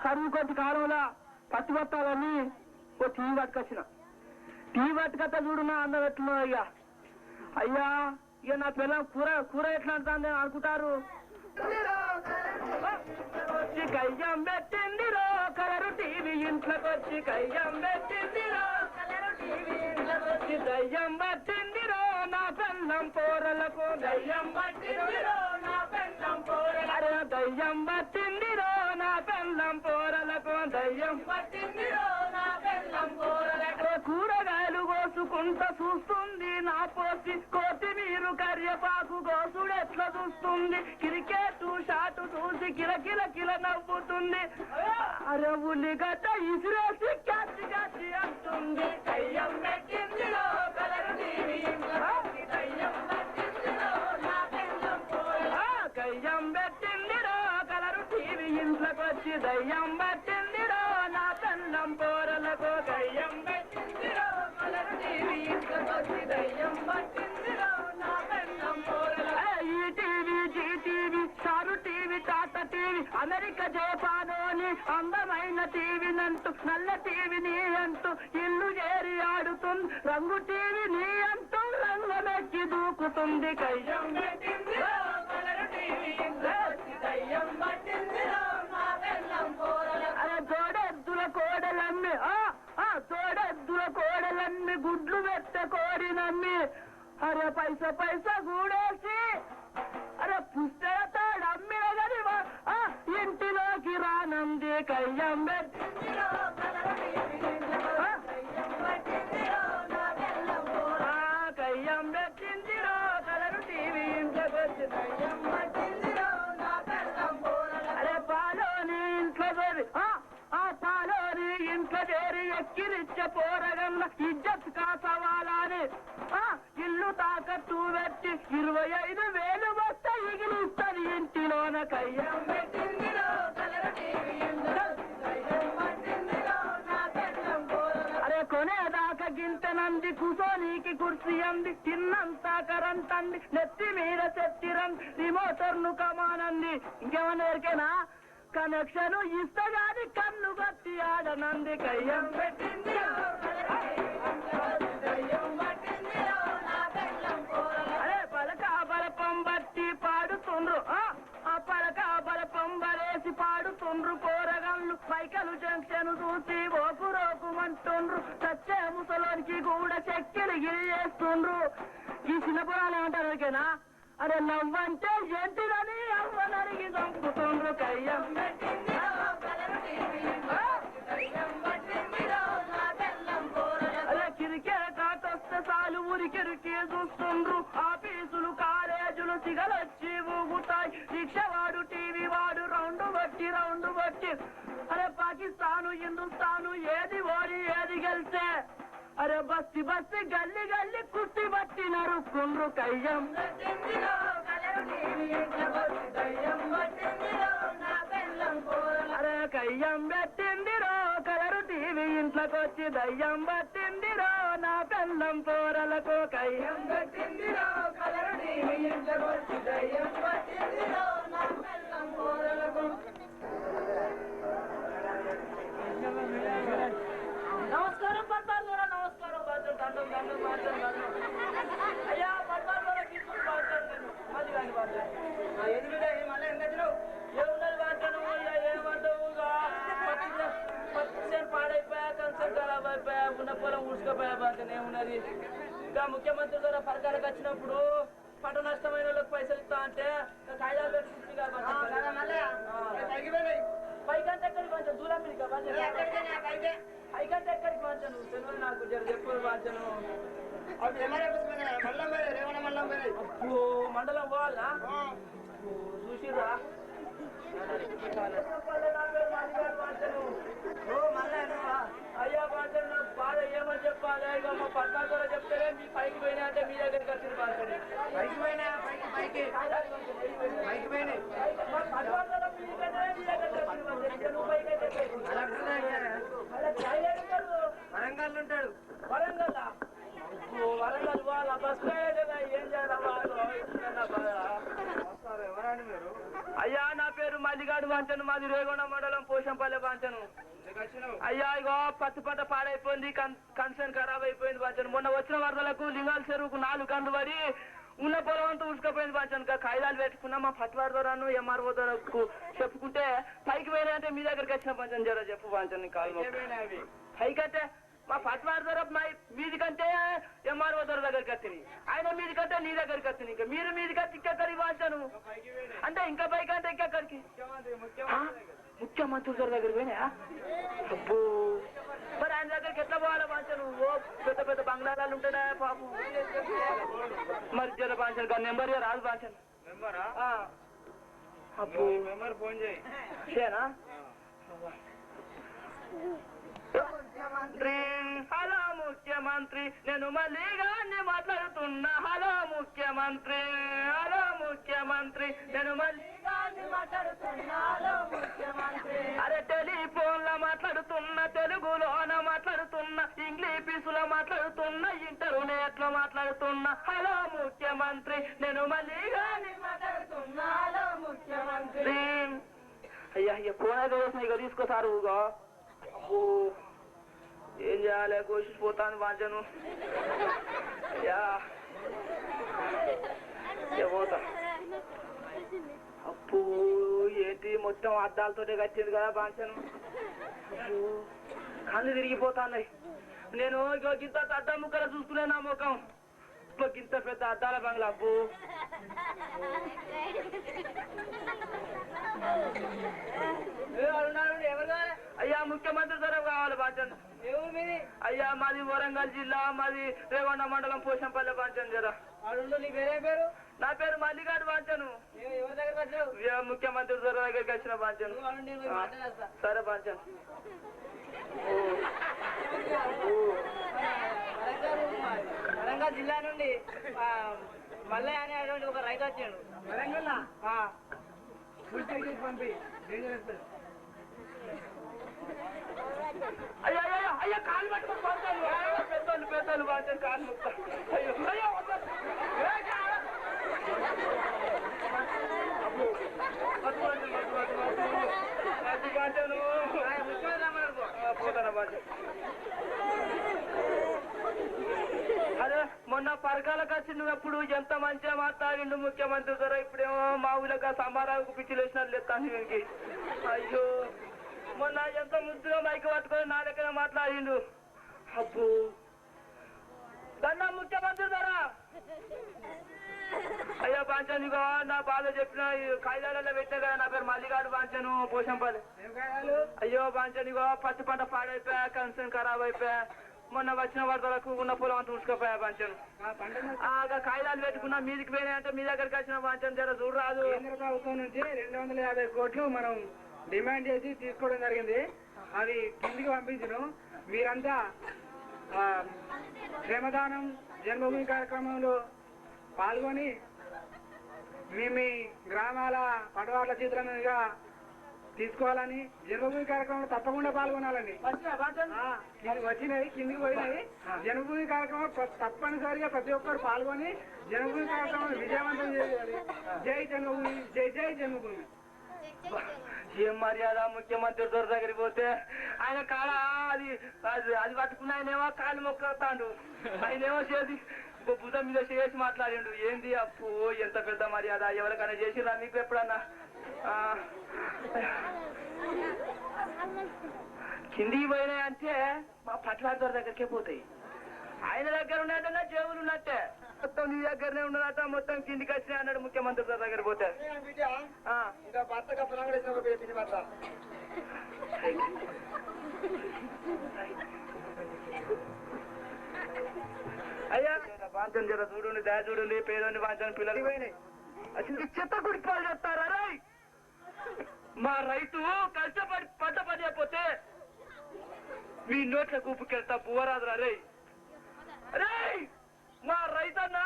కరువు కొట్టి కాలంలో పత్తి పట్టాలని ఓ టీవీ పట్టుకొచ్చిన. టీవీ పట్టుకొస్తా చూడు నా అందం ఎట్లున్నా. ఇక అయ్యా ఇక నా పిల్ల కూర ఎట్లా అంటుంది అనుకుంటారు. కయ్యం పెట్టిందిరో కలరు టీవీ ఇంట్లోకి వచ్చి, కయ్యం పెట్టిందిరో కలరు టీవీ ఇంట్లోకి వచ్చి, దయ్యం పట్టిందిరో నా పెళ్ళం పోరలకు, దయ్యం పట్టిందిరో నా పెళ్ళం పోరలకు, అరే దయ్యం పట్టిందిరో నా పెళ్ళం పోరలకు, దయ్యం పట్టిందిరో నా పెళ్ళం పోరలకు. కూరగాయలు కోసుకుంటా చూస్తుంది నా పోసి, కొత్తిమీర కరివేపాకు గోసుడు ఎట్లా చూస్తుంది, క్రికెట్ షాటు చూసి కిల నవ్వుతుంది. అరే ఉల్లిగడ్డ ఇసిరేసి కచ్చి కచ్చి అంటుంది. కయ్యం పెట్టిందిలో కలరు టీవీ కయ్యం పెట్టిందిలో నా పెళ్ళం పోరలకు, కయ్యం పెట్టిందిరో కలరు టీవీ ఇంట్లోకి వచ్చి, దయ్యం పట్టిందిరో నా పెళ్ళం పోరలకు, కయ్యం పెట్టిందిరో కలరు టీవీ ఇంట్లోకి వచ్చి, దయ్యం పట్టిందిరో నా పెళ్ళం పోరలకు. ఈ టీవీ జీ టీవీ సారు టీవీ టాటా టీవీ అమెరికా జపానోని అందమైన టీవీనంటూ నల్ల టీవీ నీ అంటూ ఇల్లు చేరి ఆడుతుంది, రంగు టీవీ నీ అంటూ రంగమెక్కి దూకుతుంది. కయ్యం పెట్టిందిరో కలరు టీవీ దయ్యం పట్టిందిరో నా పెళ్ళం పోరలకు. అరే తోడెద్దుల కోడలమ్మి తోడెద్దుల కోడలమ్మి గుడ్లు పెట్ట కోడినమ్మి, అరే పైసా గూడేసి అరే పుస్తకాడు అమ్మిన గది ఇంటిలోకి రానంది. కయ్యం పెట్టిందిరో కలరు టీవీ కయ్యం పెట్టిందిరో కలరు టీవీ ఇంట్లోకి వచ్చి, దయ్యం పట్టిందిరో నా పెళ్ళం పోరలకు. అరే పాలోని ఇంట్లో చేరి పాలోని ఇంట్లో చేరి ఎక్కిరిచ్చే పోరగన్న ఇజ్జత్ కాసవాలని ఇల్లు తాకట్టు పెట్టి 25,000 వస్త ఇగిలిస్తుంది ఇంటిలోన. కయ్యం పెట్టిందిరో కలరు టీవీ దయ్యం పట్టిందిరో నా పెళ్ళం పోరలకు. అరే కొనేదాకా గింతనంది కుసోనీకి కుర్సీ అంది, తిన్నంత కరెంట్ అంది, నెత్తి మీద చెత్తిరంది, రిమోటర్ను కమానంది. ఇంకేమన్నా ఎరికేనా కనెక్షన్ ఇస్తగాని కన్ను కట్టి ఆడనంది. కయ్యం పెట్టిందిరో అరే పలక బలపం బట్టి పాడుతుండ్రు, ఆ పలక బలపం బలేసి పాడుతుండ్రు పోరగళ్ళు. పైకలు జంక్షన్ చూసి ఓకు రోకుమంటుండ్రు, సచ్చే ముసలోనికి కూడా చెక్కిలి గిరి చేస్తుండ్రు. ఈ చిన్నపురాలు ఏమంటారు ఓకేనా. అరే నవ్వంటే ఏంటిదని అవ్వనరిగి చంపుతుండ్రు. కయ్యం పెట్టిందిరో కలరు టీవీ దయ్యం పట్టిందిరో నా పెళ్ళం పోరలకు. అరే క్రికెట్ ఆట వస్తే చాలు ఊరికిరికి చూస్తుండ్రు, ఆఫీసులు కాలేజీలు సిగలొచ్చి ఊగుతాయి, రిక్షవాడు టీవీ వాడు రౌండ్ బట్టి. అరే పాకిస్తాను హిందుస్థాను ఏది ఓడి ఏది గెలిస్తే, అరే బస్తి గల్లి కుర్తి బట్టి నరుక్కుండ్రు. కయ్యం పెట్టిందిరో కలరు టీవీ దయ్యం పట్టిందిరో నా పెళ్ళం పోరలకు. అరే కయ్యం పెట్టిందిరో కలరు టీవీ ఇంట్లోకి వచ్చి, దయ్యం పట్టిందిరో నా పెళ్ళం పోరలకు. కయ్యం పెట్టిందిరో కలరు టీవీ ఇంట్లోకి వచ్చి, దయ్యం పట్టిందిరో నా పెళ్ళం పోరలకు. నమస్కారం పట్టాలు, నమస్కారం దండం అయ్యా పట్టాలు ఏమున్నది బాధ్యను ఏమంటావు. పచ్చి పాడైపోయా, కన్సర్ ఖరాబ్ అయిపోయా, ఉన్న పొలం ఉడుచుకపోయా బాధ్యత ఏమున్నది. ఇంకా ముఖ్యమంత్రి ద్వారా పథకాలకు వచ్చినప్పుడు పంట నష్టమైన వాళ్ళకి పైసలు ఇస్తా అంటే కాయిదాలు పెట్టుకుంటుంది పైకంటే ఎక్కడికి మంచి దూరం మీకు పైకంటే ఎక్కడికి మంచాను తెలియదు నాకు చెప్పు మంచను. అప్పుడు మండలం పోవాలా చూసిరా అయ్యా బాధ్యత నాకు బాధ ఏమని చెప్పాలి. ఇక మా పట్నాల ద్వారా చెప్తారే మీ పైకి పోయినా అంటే మీ దగ్గరికి వచ్చింది బాధ్యత పైకి పోయినా మీ దగ్గర వరంగల్ ఉంటాడు. వరంగల్ వరంగల్ వాళ్ళ బస్ ఏం వస్తారు ఎవరండి మీరు? అయ్యా నా పేరు మల్లిగాడు వాంచను, మాది రేగొండ మండలం పోషంపల్లె వాంచను. అయ్యా ఇగో పత్తి పంట పాడైపోయింది, కన్సన్ ఖరాబ్ అయిపోయింది వాంచను. మొన్న వచ్చిన వరదలకు లింగాల చెరువుకు 4 గంటలు పడి ఉన్న పొలం అంతా ఉసుకపోయింది వాంచను. కాగితాలు పెట్టుకున్నా మా పత్తివారి ద్వారాను ఎంఆర్ఓ ద్వారాకు చెప్పుకుంటే పైకి పోయినాయంటే మీ దగ్గరికి వచ్చిన పంచం జర చెప్పు వాంచను. కాలు పైకంటే మా పత్తివారి ద్వారా మీది కంటే ఎంఆర్ఓ ద్వారా దగ్గరికి వచ్చింది, ఆయన మీది కంటే నీ దగ్గరికి వచ్చింది. ఇంకా మీరు మీది కంటే ఇంకెక్కడికి వాంచాను అంటే ఇంకా పైకి అంటే ఇంకెక్కడికి ముఖ్యమంత్రి గారి దగ్గరికి పోయినా. అబ్బో మరి ఆయన దగ్గరికి ఎట్లా పోవాలా వాంచాను? ఓ పెద్ద పెద్ద బంగ్లాలు ఉంటాడా పాపం. మరి జర వాంచాను కానీ నెంబర్ రాదు వాంచాను. అబ్బో మెంబర్ ఫోన్ చేయి. చేనా హలో ముఖ్యమంత్రి, నేను మల్లిగాన్ని మాట్లాడుతున్నా. హలో ముఖ్యమంత్రి, హలో ముఖ్యమంత్రి, నేను మల్లిగాన్ని మాట్లాడుతున్నా. హలో ముఖ్యమంత్రి, అరే టెలిఫోన్ లో మాట్లాడుతున్నా, తెలుగులోన మాట్లాడుతున్నా, ఇంగ్లీష్ లో మాట్లాడుతున్నా, ఇంటర్నెట్ లో మాట్లాడుతున్నా. హలో ముఖ్యమంత్రి, నేను మల్లిగాన్ని మాట్లాడుతున్నా. హలో ముఖ్యమంత్రి. అయ్యా ఇక ఫోన్ అయితే వేసిన ఇక తీసుకోసారు. అబ్బో ఏం చేయాలి, కోసిపోతాను వాంచను. పోతా. అప్పు ఏంటి మొత్తం అద్దాలతోటే కట్టింది కదా వాంచను. కళ్ళు తిరిగిపోతాన్నాయి. నేను గింత అద్దం ముక్కలు చూసుకునే నా ముఖం గింత పెద్ద అద్దాల బంగ్లా. అప్పు అయ్యా ముఖ్యమంత్రి తరఫు కావాలి బాంచన్. అయ్యా మాది వరంగల్ జిల్లా, మాది రేగొండ మండలం పోషంపల్లె బాంచన్. జరా పేరు? నా పేరు మల్లిగాడు బాంచను. ముఖ్యమంత్రి త్వర దగ్గరికి వచ్చిన బాంచను. సరే బాంచన్. వరంగల్ జిల్లా నుండి మల్లయ్య అనేటువంటి ఒక రైతు వచ్చాడు. పంపి అయ్యా అయ్యా కాలు పట్టుకొని పంపాను. పెద్దోళ్ళు పెద్దోళ్ళు బాంచను కాలు ముక్త. అయ్యో అయ్యో అరే మొన్న పరకాలకు వచ్చినప్పుడు ఎంత మంచిగా మాట్లాడిండు ముఖ్యమంత్రి ద్వారా. ఇప్పుడేమో మా ఊళ్ళగా సంబారాకు పిచ్చిలేసినట్లు ఎత్తాను వీనికి. అయ్యో మొన్న ఎంత ముద్దుగా మైకి పట్టుకొని నా దగ్గర మాట్లాడిండు. అబ్బో దన్నా ముఖ్యమంత్రి ద్వారా. అయ్యా బాంచను ఇగో నా బాధ చెప్పిన కాగితాలలో పెట్టిన కదా. నా పేరు మల్లిగాడు బాంచను పోషంపల్లి. అయ్యో బాంచను ఇగో పత్తి పంట పాడైపోయా, కన్సన్ ఖరాబ్ అయిపోయా. మొన్న వచ్చిన వరదలకు ఉన్న పొలం అంతా ఉసుకపోయా బాంచను. కాగితాలు పెట్టుకున్నా మీదికి పోయినాయంటే మీ దగ్గరికి వచ్చిన బాంచను. జర చూడరాదు. కేంద్ర ప్రభుత్వం నుంచి 250 కోట్లు మనం డిమాండ్ చేసి తీసుకోవడం జరిగింది. అవి కిందికి పంపించను. మీరంతా శ్రమదానం జన్మభూమి కార్యక్రమంలో పాల్గొని మీ గ్రామాల పటవాట్ల చిత్రంగా తీసుకోవాలని, జన్మభూమి కార్యక్రమంలో తప్పకుండా పాల్గొనాలని. వచ్చినాయి కిందికి పోయినాయి. జన్మభూమి కార్యక్రమం తప్పనిసరిగా ప్రతి ఒక్కరు పాల్గొని జన్మభూమి కార్యక్రమం విజయవంతం చేయాలి. జై జన్మభూమి, జై జై జన్మభూమి. ఏం మర్యాద ముఖ్యమంత్రి దొర దగ్గరికి పోతే ఆయన కాడ అది అది పట్టుకున్న ఆయనేమో కాలు మొక్కుతాడు, ఆయనేమో చేసి భుజం మీద చేసి మాట్లాడిండు. ఏంది అప్పు ఎంత పెద్ద మర్యాద ఎవరికైనా చేసిరా మీకు ఎప్పుడన్నా? కిందికి పోయినాయంటే మా పట్లాడి దొర దగ్గరికే పోతాయి. ఆయన దగ్గర ఉన్నట్టన్నా జేబులు ఉన్నట్టే. మొత్తం నీ దగ్గరనే ఉన్నదట, మొత్తం కిందికి వచ్చినా అన్నాడు ముఖ్యమంత్రి దొర దగ్గర పోతే. అయ్యా బాంచన్ జర చూడండి, దయ చూడండి. పేదోని బాంచని పిల్లలు అసలు చెత్త గుడిపాలు చెప్తారా? రై మా రైతు కష్టపడి పంట పడిపోతే మీ నోట్ల కూపుకెళ్తా పువ్వరాదురా. రై రే మా రైతన్న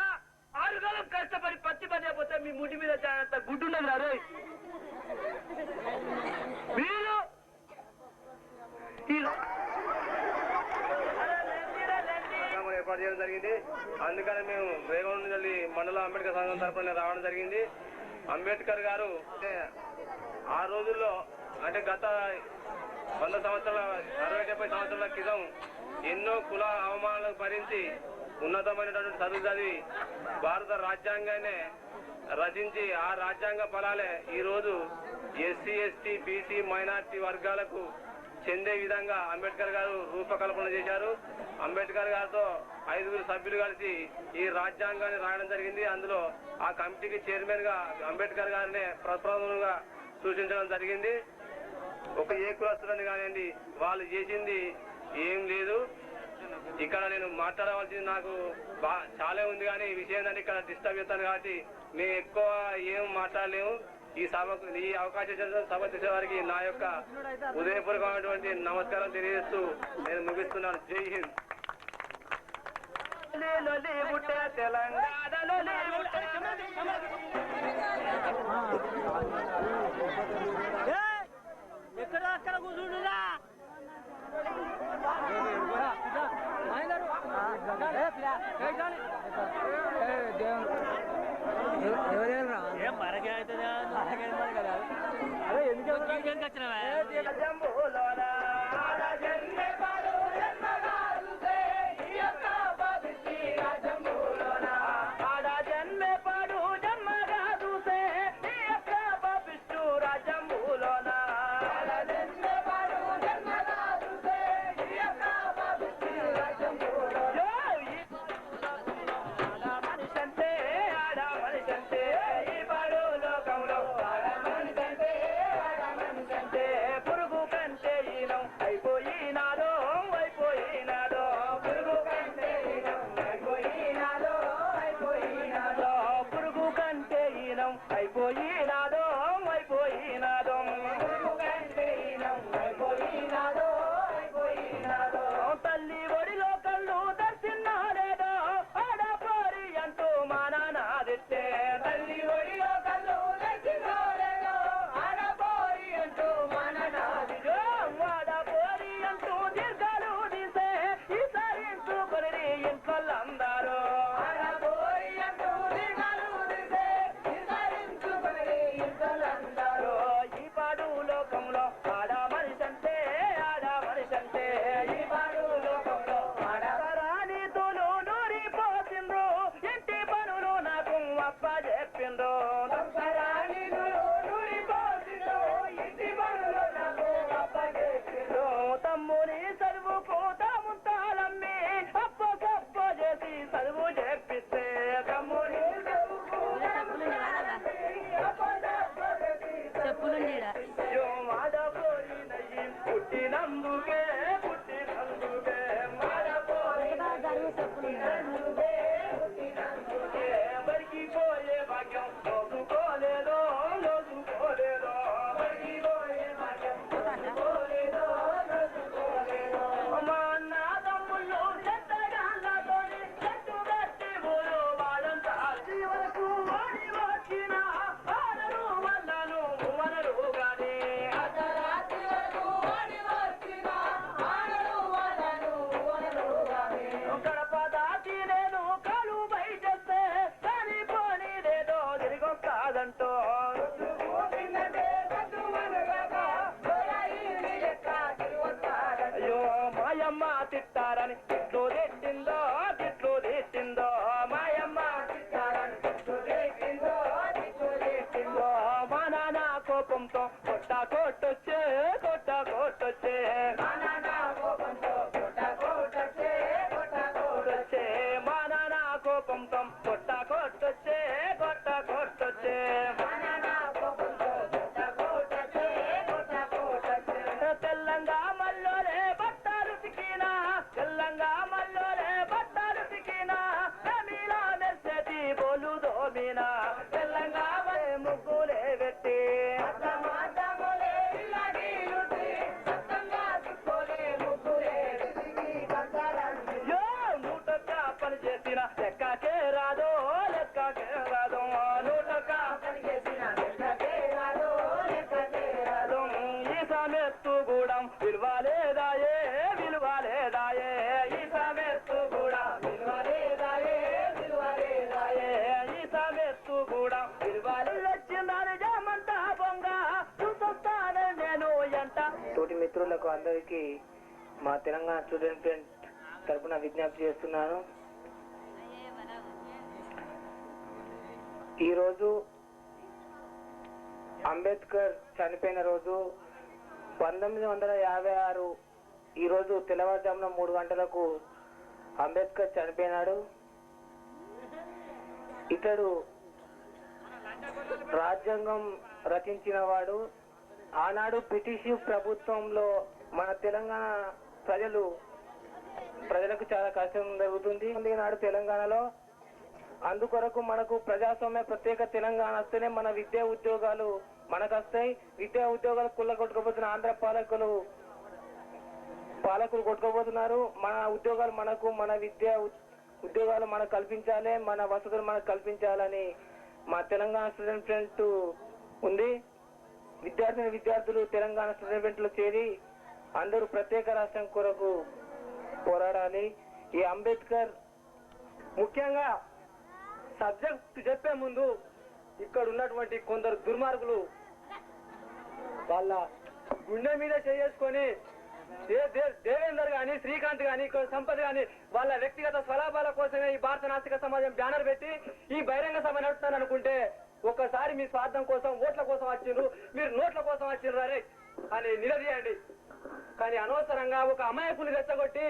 6 కాలం కష్టపడి పత్తి పడిపోతే మీ ముడి మీద గుడ్డున్నది రా. రే మీరు ఏర్పాటు చేయడం జరిగింది. అందుకని మేము రేగొండ మండల అంబేద్కర్ సంఘం తరఫున రావడం జరిగింది. అంబేద్కర్ గారు ఆ రోజుల్లో అంటే గత 100 సంవత్సరాల 60-70 సంవత్సరాల క్రితం ఎన్నో కుల అవమానాలకు భరించి ఉన్నతమైనటువంటి చదువు చదివి భారత రాజ్యాంగాన్ని రచించి ఆ రాజ్యాంగ ఫలాలే ఈరోజు ఎస్సీ ఎస్టీ బీసీ మైనార్టీ వర్గాలకు చెందే విధంగా అంబేద్కర్ గారు రూపకల్పన చేశారు. అంబేద్కర్ గారితో 5 సభ్యులు కలిసి ఈ రాజ్యాంగాన్ని రాయడం జరిగింది. అందులో ఆ కమిటీకి చైర్మన్ గా అంబేద్కర్ గారినే ప్రప్రథమంగా సూచించడం జరిగింది. ఒక ఏ కులస్తులని కానివ్వండి, వాళ్ళు చేసింది ఏం లేదు. ఇక్కడ నేను మాట్లాడవలసింది నాకు చాలా ఉంది, కానీ ఈ విషయం ఏంటంటే ఇక్కడ డిస్టర్బ్ చేస్తాను కాబట్టి మేము ఎక్కువ ఏం మాట్లాడలేము. ఈ అవకాశం సభ చేసే వారికి నా యొక్క హృదయపూర్వకమైనటువంటి నమస్కారం తెలియజేస్తూ నేను ముగిస్తున్నాను. జై హింద్. ఎక్కడ అక్కడ కూర్చుంటున్నా ఏం మరకే అవుతుందా కదా ఎందుకు వచ్చినవా విలువలేదాయే విలువలేదాయే ఈ సమెత్తు కూడా విలువ పెద్దలకు అందరికీ మా తెలంగాణ స్టూడెంట్ ఫ్రంట్ తరపున విజ్ఞప్తి చేస్తున్నాను. ఈరోజు అంబేద్కర్ చనిపోయిన రోజు 1956 ఈరోజు తెల్లవారుజామున 3 గంటలకు అంబేద్కర్ చనిపోయినాడు. ఇతడు రాజ్యాంగం రచించిన వాడు. ఆనాడు బ్రిటిష్ ప్రభుత్వంలో మన తెలంగాణ ప్రజలకు చాలా కష్టం జరుగుతుంది నాడు తెలంగాణలో. అందుకొరకు మనకు ప్రజాస్వామ్య ప్రత్యేక తెలంగాణ వస్తేనే మన విద్యా ఉద్యోగాలు మనకు వస్తాయి. విద్యా ఉద్యోగాలు కొట్టుకోబోతున్న ఆంధ్ర పాలకులు కొట్టుకోబోతున్నారు. మన ఉద్యోగాలు మనకు, మన విద్యా ఉద్యోగాలు మనకు కల్పించాలి, మన వసతులు మనకు కల్పించాలని మా తెలంగాణ స్టూడెంట్ ఫ్రంట్ ఉంది. విద్యార్థులు తెలంగాణ స్టూడెంట్ ఫ్రంట్ లో చేరి అందరూ ప్రత్యేక రాష్ట్రం కొరకు పోరాడాలి. ఈ అంబేద్కర్ ముఖ్యంగా సబ్జెక్ట్ చెప్పే ముందు ఇక్కడ ఉన్నటువంటి కొందరు దుర్మార్గులు వాళ్ళ గుండె మీద చేసుకొని దేవేందర్ గాని, శ్రీకాంత్ గాని, సంపత్ గాని వాళ్ళ వ్యక్తిగత స్వలాభాల కోసమే ఈ భారత నాస్తిక సమాజం బ్యానర్ పెట్టి ఈ బహిరంగ సభ నడుపుతాను అనుకుంటే ఒక్కసారి మీ స్వార్థం కోసం, ఓట్ల కోసం వచ్చిండ్రు, మీరు నోట్ల కోసం వచ్చిండ్రు అరే అని నిలదీయండి. కానీ అనవసరంగా ఒక అమాయకుని రెచ్చగొట్టి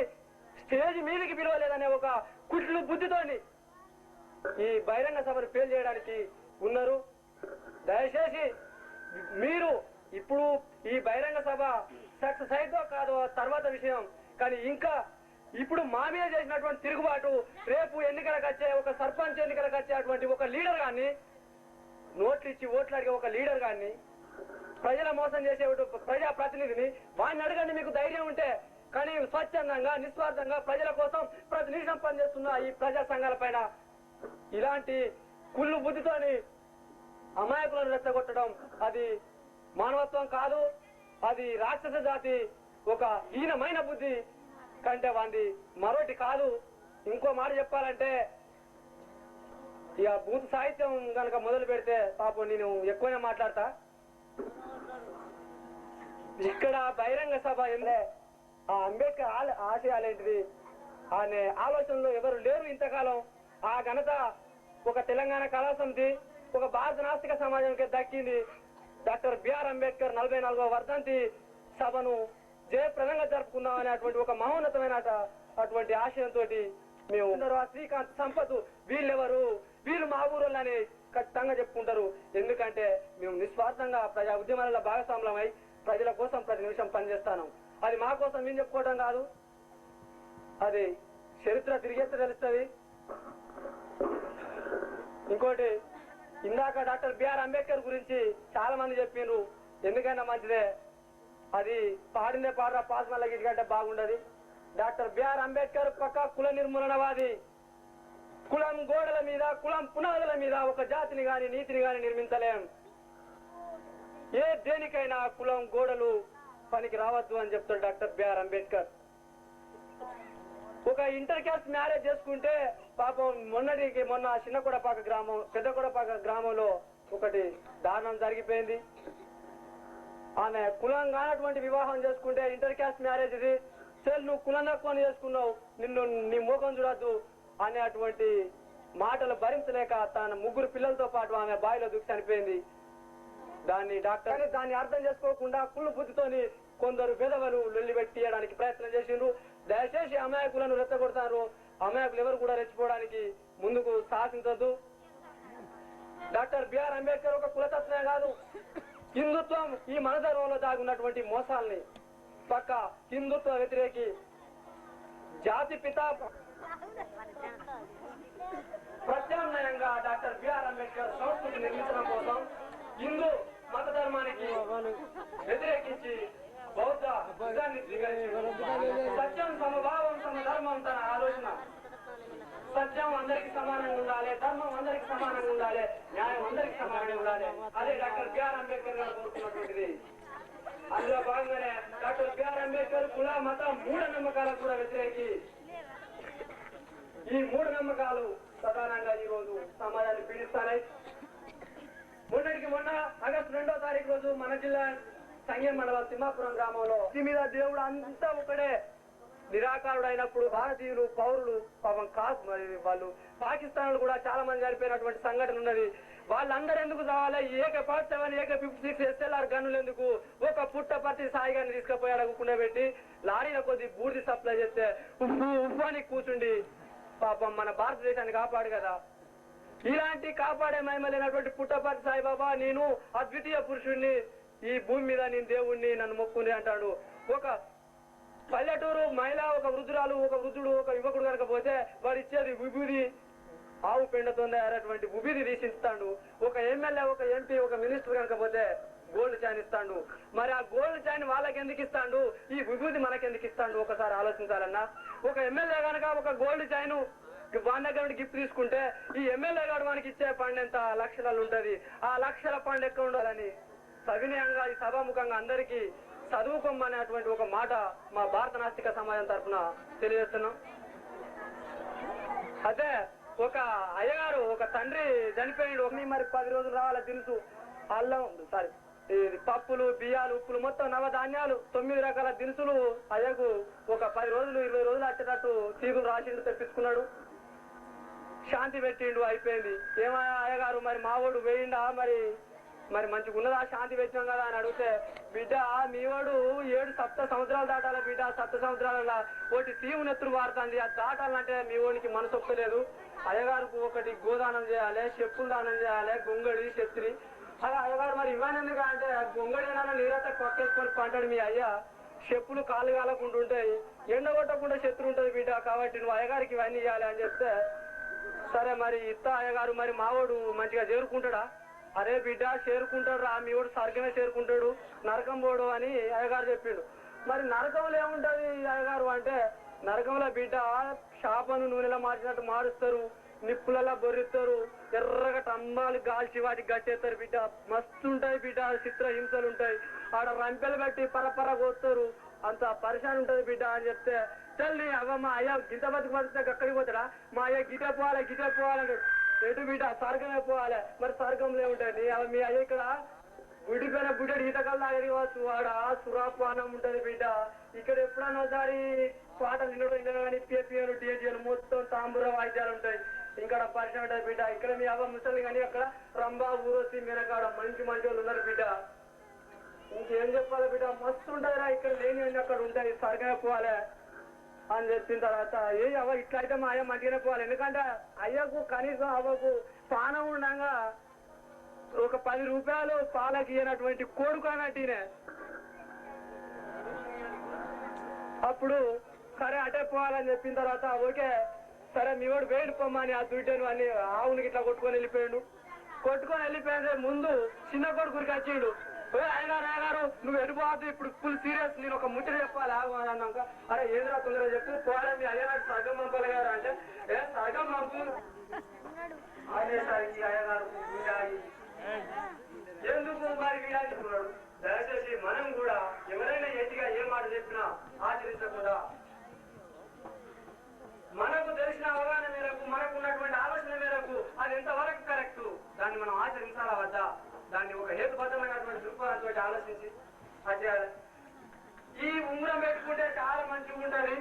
స్టేజ్ మీదకి పిలవలేదనే ఒక కుట్లు బుద్ధితోని ఈ బహిరంగ సభను ఫెయిల్ చేయడానికి ఉన్నారు. దయచేసి మీరు ఇప్పుడు ఈ బహిరంగ సభ సక్సెస్ అయితో కాదో తర్వాత విషయం, కానీ ఇంకా ఇప్పుడు మా మీద చేసినటువంటి తిరుగుబాటు రేపు ఎన్నికలకు వచ్చే ఒక సర్పంచ్ ఎన్నికలకు వచ్చేటువంటి ఒక లీడర్ గాని, నోట్లు ఇచ్చి ఓట్లు అడిగే ఒక లీడర్ గాని, ప్రజల మోసం చేసే ప్రజా ప్రతినిధిని వాడిని అడగండి మీకు ధైర్యం ఉంటే. కానీ స్వచ్ఛందంగా, నిస్వార్థంగా ప్రజల కోసం ప్రతి నిమిషం పనిచేస్తున్న ఈ ప్రజా సంఘాల పైన ఇలాంటి కుళ్ళు బుద్ధితోని అమాయకులను రెచ్చగొట్టడం అది మానవత్వం కాదు. అది రాక్షస జాతి ఒక హీనమైన బుద్ధి కంటే వాంది మరొకటి కాదు. ఇంకో మాట చెప్పాలంటే ఇక బూత్ సాహిత్యం కనుక మొదలు పెడితే పాపం నేను ఎక్కువనే మాట్లాడతా. ఇక్కడ బహిరంగ సభ ఏందే ఆ అంబేద్కర్ ఆశయాలేంటిది అనే ఆలోచనలో ఎవరు లేరు ఇంతకాలం. ఆ ఘనత ఒక తెలంగాణ కళా సమితి, ఒక భారత నాస్తిక సమాజంకి దక్కింది. డాక్టర్ బిఆర్ అంబేద్కర్ 44వ వర్ధంతి సభను జయప్రదంగా జరుపుకుందాం అనేటువంటి ఒక మహోన్నతమైన అటువంటి ఆశయంతో మేము శ్రీకాంత్, సంపత్ వీళ్ళెవరు, వీళ్ళు మా ఊరోళ్ళని ఖచ్చితంగా చెప్పుకుంటారు. ఎందుకంటే మేము నిస్వార్థంగా ప్రజా ఉద్యమాలలో భాగస్వాములమై ప్రజల కోసం ప్రతి నిమిషం పనిచేస్తాను. అది మా కోసం మేము చెప్పుకోవడం కాదు, అది చరిత్ర తిరిగేస్తే తెలుస్తుంది. ఇంకోటి, ఇందాక డాక్టర్ బిఆర్ అంబేద్కర్ గురించి చాలా మంది చెప్పిండ్రు. ఎందుకైనా మంచిదే, అది పాడిందే పాడరా పాస్ మళ్ళీ గిట్టుకంటే బాగుండదు. డాక్టర్ బిఆర్ అంబేద్కర్ పక్క కుల నిర్మూలనవాది. కులం గోడల మీద, కులం పునాదుల మీద ఒక జాతిని గాని, నీతిని గాని నిర్మించలేం. ఏ దేనికైనా కులం గోడలు పనికి రావద్దు అని చెప్తాడు డాక్టర్ బిఆర్ అంబేద్కర్. ఒక ఇంటర్ క్యాస్ట్ మ్యారేజ్ చేసుకుంటే పాపం మొన్న చిన్నకొడపాక గ్రామం, పెద్దకొడపాక గ్రామంలో ఒకటి దారుణం జరిగిపోయింది. ఆమె కులం కానటువంటి వివాహం చేసుకుంటే ఇంటర్ క్యాస్ట్ మ్యారేజ్ ఇది, నువ్వు కులం తక్కువ చేసుకున్నావు, నీ మోకం చూడద్దు అనేటువంటి మాటలు భరించలేక తన 3 పిల్లలతో పాటు ఆమె బావిలో దూకి చనిపోయింది. దాన్ని అర్థం చేసుకోకుండా కుళ్ళు బుద్ధితోని కొందరు విధవలు లొల్లి పెట్టియడానికి ప్రయత్నం చేసిండ్రు. దయచేసి అమాయకులను రెచ్చగొడతారు. అమాయకులు ఎవరు కూడా రెచ్చిపోవడానికి ముందుకు సాహసించద్దు. డాక్టర్ బిఆర్ అంబేద్కర్ ఒక కులతత్వమే కాదు, హిందుత్వం ఈ మనధర్మంలో దాగున్నటువంటి మోసాల్ని పక్క హిందుత్వ వ్యతిరేకి జాతి పిత ప్రత్యామ్నాయంగా డాక్టర్ బిఆర్ అంబేద్కర్ సంస్కృతి నిర్మించడం కోసం హిందూ మత ధర్మానికి వ్యతిరేకించి బౌద్ధ బుద్ధాన్ని సత్యం, సమభావం, సమధర్మం తన ఆలోచన. సత్యం అందరికి సమానంగా ఉండాలి, ధర్మం అందరికి సమానంగా ఉండాలి, న్యాయం అందరికి సమానంగా ఉండాలి. అదే డాక్టర్ బిఆర్ అంబేద్కర్ గారు కోరుకున్నటువంటిది. అందులో భాగంగానే డాక్టర్ బిఆర్ అంబేద్కర్ కుల, మత, మూఢనమ్మకాలకు కూడా వ్యతిరేకి. ఈ మూఢనమ్మకాలు ప్రధానంగా ఈ రోజు సమాజాన్ని పీడిస్తాయి. మొన్న ఆగస్టు 2వ తారీఖు రోజు మన జిల్లా సంగం మండలం తిమ్మాపురం గ్రామంలో ఈ మీద దేవుడు అంతా ఒకడే నిరాకారుడు అయినప్పుడు భారతీయులు పౌరులు పాపం వాళ్ళు పాకిస్తాన్ కూడా చాలా మంది చనిపోయినటువంటి సంఘటన ఉన్నది. వాళ్ళందరూ ఎందుకు చావాలి? AK-47 AK-56 SLR గన్నులు ఎందుకు? ఒక పుట్టపర్తి సాయి గారిని తీసుకుపోయాడు కూర్చుండబెట్టి లారీల కొద్ది బూర్ది సప్లై చేస్తే ఉఫ్ఫాని కూర్చుండి పాపం మన భారతదేశాన్ని కాపాడు కదా. ఇలాంటి కాపాడే మహిమ లేనటువంటి పుట్టపర్తి సాయిబాబా నేను అద్వితీయ పురుషుణ్ణి, ఈ భూమి మీద నేను దేవుణ్ణి, నన్ను మొక్కుంది అంటాడు. ఒక పల్లెటూరు మహిళ, ఒక వృద్ధురాలు, ఒక వృద్ధుడు, ఒక యువకుడు కనుక పోతే వాడు ఇచ్చేది విభూది, ఆవు పెండతో తయారైనటువంటి విభూది తీసిస్తాడు. ఒక ఎమ్మెల్యే, ఒక ఎంపీ, ఒక మినిస్టర్ కనుక పోతే గోల్డ్ చైన్ ఇస్తాడు. మరి ఆ గోల్డ్ చైన్ వాళ్ళకి ఎందుకు ఇస్తాడు? ఈ విభూది మనకెందుకు ఇస్తాడు? ఒకసారి ఆలోచించాలన్నా. ఒక ఎమ్మెల్యే కనుక ఒక గోల్డ్ చైన్ వాడి దగ్గర గిఫ్ట్ తీసుకుంటే ఈ ఎమ్మెల్యే గారు మనకి ఇచ్చే పండు ఎంత లక్షలు ఉంటది. ఆ లక్షల పండు ఎక్కడ ఉండాలని సవినయంగా ఈ సభాముఖంగా అందరికీ చదువుకోమనేటువంటి ఒక మాట మా భారత నాస్తిక సమాజం తరఫున తెలియజేస్తున్నాం. అదే ఒక అయ్యగారు, ఒక తండ్రి చనిపోయిండు. మరి 10 రోజులు రావాల దినుసు, అల్లం పప్పులు, బియ్యాలు, ఉప్పులు, మొత్తం నవధాన్యాలు 9 రకాల దినుసులు అయ్యకు ఒక 10 రోజులు 20 రోజులు వచ్చేటట్టు తీగులు రాసిండు, తెప్పించుకున్నాడు, శాంతి పెట్టిండు, అయిపోయింది. ఏమయ్యా అయ్యగారు మరి మావోడు వేయిండా, మరి మంచిగా ఉన్నదా, శాంతి పెట్టినాం కదా అని అడిగితే, బిడ్డ మీవాడు 7 సంవత్సరాలు దాటాల బిడ్డ, 7 సంవత్సరాల ఒకటి తీవు నెత్తులు వాడుతుంది, అది దాటాలంటే మీ వాడికి మనసు ఒప్పలేదు. అయ్యగారికి ఒకటి గోదానం చేయాలి, చెప్పులు దానం చేయాలి, గొంగడి చెత్రి. అలా అయ్యగారు మరి ఇవన్నీ ఎందుకు అంటే గొంగడి ఏమైనా నీరంతా కొట్టేసుకొని పంటాడు మీ అయ్య, చెప్పులు కాళ్ళు కాలకుంటుంటాయి, ఎండ కొట్టకుండా శత్రు ఉంటుంది బిడ్డ, కాబట్టి నువ్వు అయ్యగారికి ఇవన్నీ ఇవ్వాలి అని చెప్తే, సరే మరి ఇత్త అయ్యగారు మరి మావాడు మంచిగా చేరుకుంటాడా? అరే బిడ్డ చేరుకుంటాడు రా, మీ వాడు స్వర్గమే చేరుకుంటాడు, నరకం పోడు అని అయ్యగారు చెప్పిండు. మరి నరకంలో ఏముంటది అయ్యగారు అంటే, నరకంలో బిడ్డ శాపను నూనెలో మార్చినట్టు మారుస్తారు, నిప్పులలో బొర్రిస్తారు, ఎర్రగా టంబాలు గాల్చి వాటికి గట్టేస్తారు బిడ్డ, మస్తు ఉంటాయి బిడ్డ, చిత్రహింసలు ఉంటాయి, ఆడ రంపెలు పెట్టి పరపర కోస్తారు, అంత పరిశాన్ ఉంటది బిడ్డ అని చెప్తే, చల్లి అవ్వ మా అయ్య గింత బతుకు పడితే అక్కడికి పోతాడా, మా అయ్య గిటే పోవాలంటాడు. ఎటు బిడ్డ స్వర్గమే పోవాలి. మరి స్వర్గంలో ఉంటాయి మీ అయ్య ఇక్కడ విడిపోయిన బుడ్డడు ఈతకాలు తాగేది కావచ్చు, ఆడ సురాపానం ఉంటది బిడ్డ. ఇక్కడ ఎప్పుడన్నా ఒకసారి పాటలు వినడం కానీ పిఎపిఎలు డిఏజీలు మొత్తం తాంబూర వాయిద్యాలు ఉంటాయి, ఇక్కడ పరిచయం ఉంటుంది బిడ్డ. ఇక్కడ మీ అవ్వ ముసలి కానీ అక్కడ రంభా ఊరోసి మీనకాడ మంచి వాళ్ళు ఉన్నారు బిడ్డ. ఇంకేం చెప్పాలి బిడ్డ, మస్తు ఉంటుందిరా, ఇక్కడ లేని అక్కడ ఉంటాయి, స్వర్గమే పోవాలి అని చెప్పిన తర్వాత ఏ అవ్వ ఇట్లా అయితే మా అయ్య మంచిగానే పోవాలి. ఎందుకంటే అయ్యకు కనీసం అవ్వకు పానం ఉండగా ఒక 10 రూపాయలు పాలకి ఇయ్యనటువంటి కొడుకు అన్నట్టునే. అప్పుడు సరే అటే పోవాలని చెప్పిన తర్వాత ఓకే సరే మీ వాడు వేడి పొమ్మని ఆ దుడ్డను అని ఆవునికి ఇట్లా కొట్టుకొని వెళ్ళిపోయింది. ముందు చిన్న కొడుకురికి వచ్చిండు, అయ్యగారు నువ్వు వెళ్ళిపోవద్దు, ఇప్పుడు ఫుల్ సీరియస్, నేను ఒక ముచ్చట చెప్పాలి అన్నాక, అరే ఏదిరా తొందరగా చెప్పు పోవాలి, మీ అయ్యగారు సగం పంపాలి గారు అంటే, సగం పంపు అనేసరికి అయ్యగారు ఎందుకు మరి వీడాచుకున్నాడు. దయచేసి మనం కూడా ఎవరైనా ఎట్టిగా ఏ మాట చెప్పినా ఆచరించకుండా మనకు తెలిసిన అవగాహన మేరకు, మనకు ఉన్నటువంటి ఆలోచన మేరకు అది ఎంతవరకు కరెక్ట్ దాన్ని మనం ఆచరించాలా వద్దా, దాన్ని ఒక హేతుబద్ధమైనటువంటి దృక్పథంతో ఆలోచించి అది చేయాలి. ఈ ఉంగరం పెట్టుకుంటే చాలా మంచిగా ఉంటది,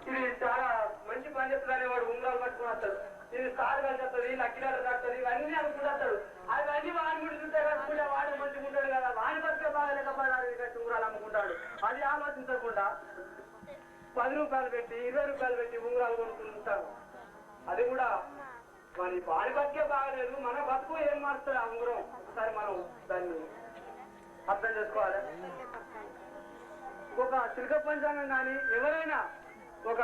ఇది చాలా మంచి పని చెప్తానే వాడు ఉంగరాలు పట్టుకుని వస్తాడు, ఇది స్టార్ కలిసేస్తుంది, లక్కీలాట కడుతుంది, ఇవన్నీ అనుకుంటాడు. అవన్నీ వాడి గుడి చూస్తే కట్టుకుంటే వాడు మంచిగా ఉంటాడు కదా, వాడి బతికే బాగాలేకపోయాడు కట్టి ఉంగరాలు అమ్ముకుంటాడు. అది ఆలోచించకుండా 10 రూపాయలు పెట్టి 20 రూపాయలు పెట్టి ఉంగరాలు కొనుక్కుంటారు. అది కూడా మరి వాడి బతికే బాగలేదు, మన బతుకు ఏం మారుతుంది ఆ ఉంగరం, ఒకసారి మనం దాన్ని అర్థం చేసుకోవాలి. ఒక చిలక పంచాంగం కానీ ఎవరైనా ఒక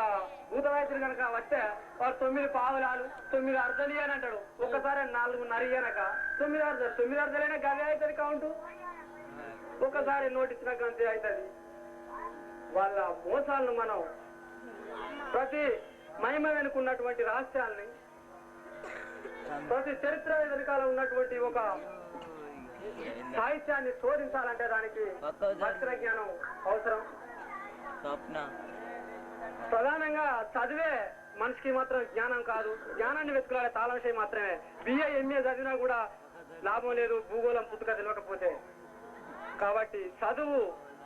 భూత వైద్యులు కనుక వస్తే వాడు 9 పావులాలు 9 అర్ధలు అని అంటాడు, ఒక్కసారి 4.5 ఇయ్యనక 9 అర్ధలు 9 అర్ధలైనా గవే అవుతుంది కౌంటు, ఒకసారి నోటిచ్చిన గంతే అవుతుంది. వాళ్ళ మోసాలను మనం ప్రతి మహిమ వెనుకున్నటువంటి రహస్యాల్ని, ప్రతి చరిత్ర వెనుకాల ఉన్నటువంటి ఒక సాహిత్యాన్ని శోధించాలంటే దానికి అక్షర జ్ఞానం అవసరం. ప్రధానంగా చదివే మనిషికి మాత్రం జ్ఞానం కాదు, జ్ఞానాన్ని వెతుకులాడే తాళంశయం మాత్రమే. BA MA చదివినా కూడా లాభం లేదు భూగోళం పుట్టుక తెలియకపోతే. కాబట్టి చదువు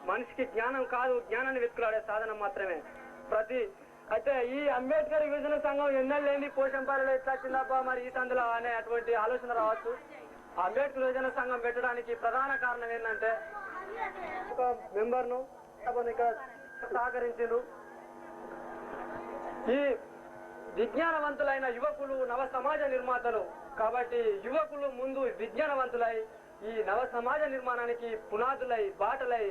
మనిషికి జ్ఞానం కాదు, జ్ఞానాన్ని వెతుకులాడే సాధనం మాత్రమే. అయితే ఈ అంబేద్కర్ యువజన సంఘం ఎన్నెళ్ళేంది పోషంపాలలో ఎట్లా వచ్చిందబ్బా మరి ఈ సందులో అనే అటువంటి ఆలోచన రావచ్చు. అంబేద్కర్ యువజన సంఘం పెట్టడానికి ప్రధాన కారణం ఏంటంటే ఒక మెంబర్ను ఇక్కడ సహకరించారు. ఈ విజ్ఞానవంతులైన యువకులు నవ సమాజ నిర్మాతలు కాబట్టి యువకులు ముందు విజ్ఞానవంతులై ఈ నవ సమాజ నిర్మాణానికి పునాదులై బాటలై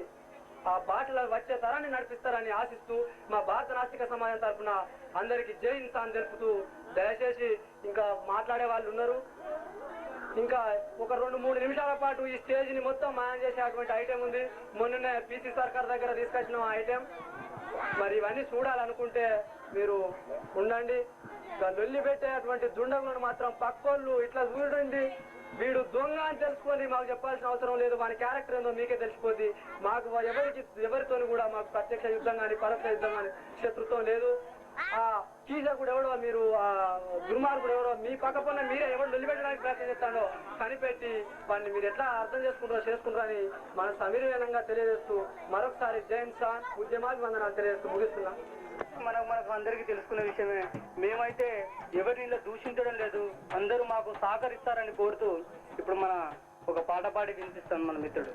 ఆ బాటలో వచ్చే తరాన్ని నడిపిస్తారని ఆశిస్తూ మా భారత నాస్తిక సమాజం తరఫున అందరికి జై ఇన్సాన్ తెలుపుతూ దయచేసి ఇంకా మాట్లాడే వాళ్ళు ఉన్నారు. ఇంకా ఒక 2-3 నిమిషాల పాటు ఈ స్టేజ్ ని మొత్తం మాయం చేసేటువంటి ఐటెం ఉంది. మొన్ననే పీసీ సర్కార్ దగ్గర తీసుకొచ్చిన ఐటెం. మరి ఇవన్నీ చూడాలనుకుంటే మీరు ఉండండి. లొల్లి పెట్టేటువంటి దుండగులను మాత్రం పక్కోళ్ళు ఇట్లా చూడండి, వీడు దొంగ అని తెలుసుకొని మాకు చెప్పాల్సిన అవసరం లేదు. వాని క్యారెక్టర్ ఏందో మీకే తెలిసిపోద్ది. మాకు ఎవరితో కూడా మాకు ప్రత్యక్ష యుద్ధం కానీ పరోక్ష యుద్ధం కానీ శత్రుత్వం లేదు. ఆ కీచకుడు ఎవడో, మీరు ఆ దుర్మార్గుడు ఎవరో మీ పక్కపన్న మీరే ఎవరు నిలబెట్టడానికి ప్రయత్నం చేస్తాడో కనిపెట్టి వాడిని మీరు ఎట్లా అర్థం చేసుకుంటారని మన సవినయంగా తెలియజేస్తూ మరొకసారి జై ఇన్సాన్ ఉద్యమాభివందనాలు తెలియజేస్తూ ముగిస్తున్నాం. మనకు అందరికీ తెలుసుకున్న విషయమే. మేమైతే ఎవరిని దూషించడం లేదు, అందరూ మాకు సహకరిస్తారని కోరుతూ ఇప్పుడు మన ఒక పాట పాడి వినిపిస్తాను మన మిత్రుడు.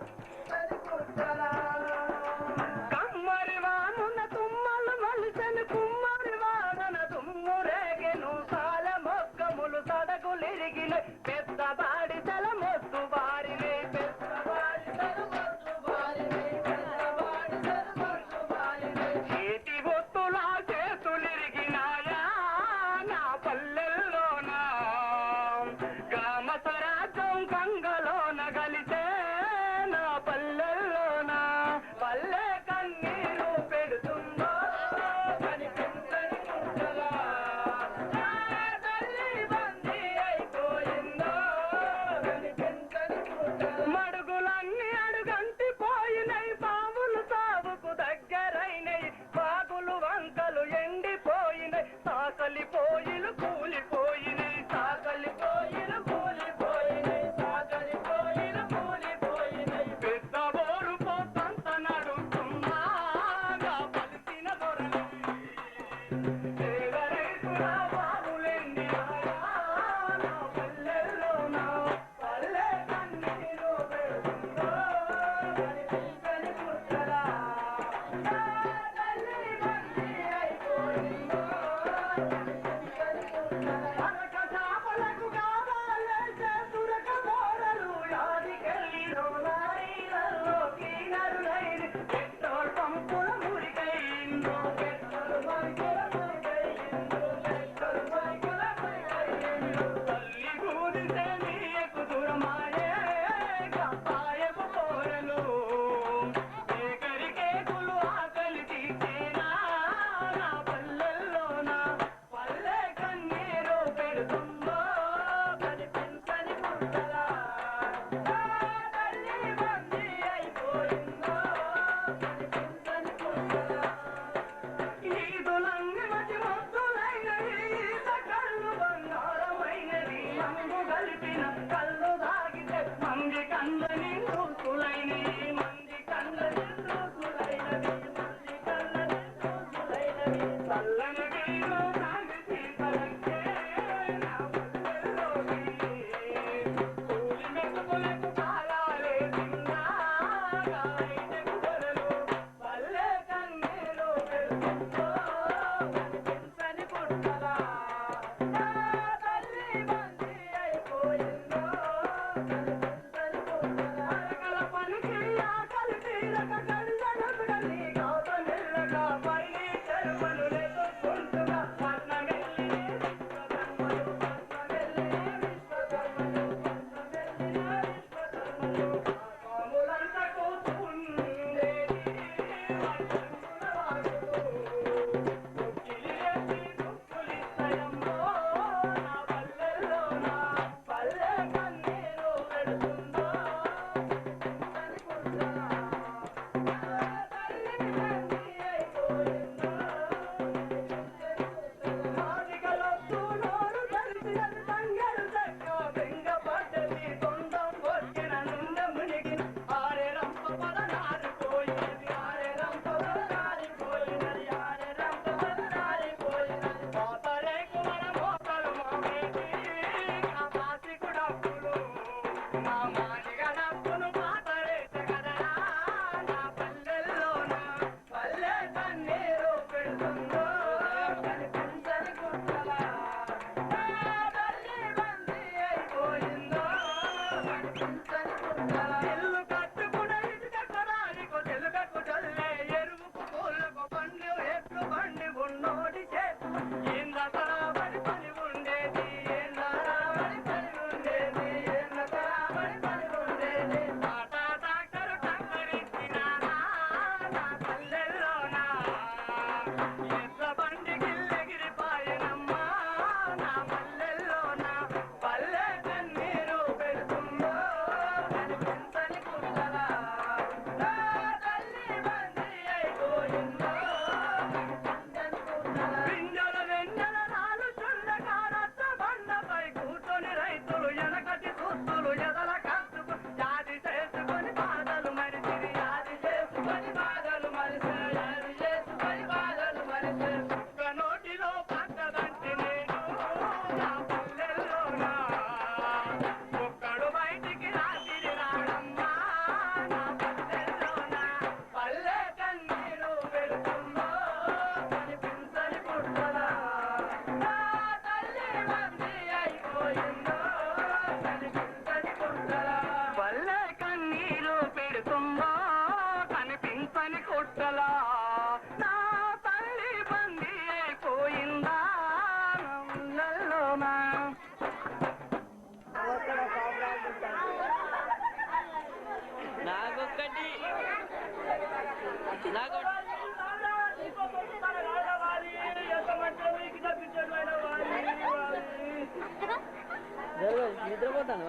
నిద్రపోతాను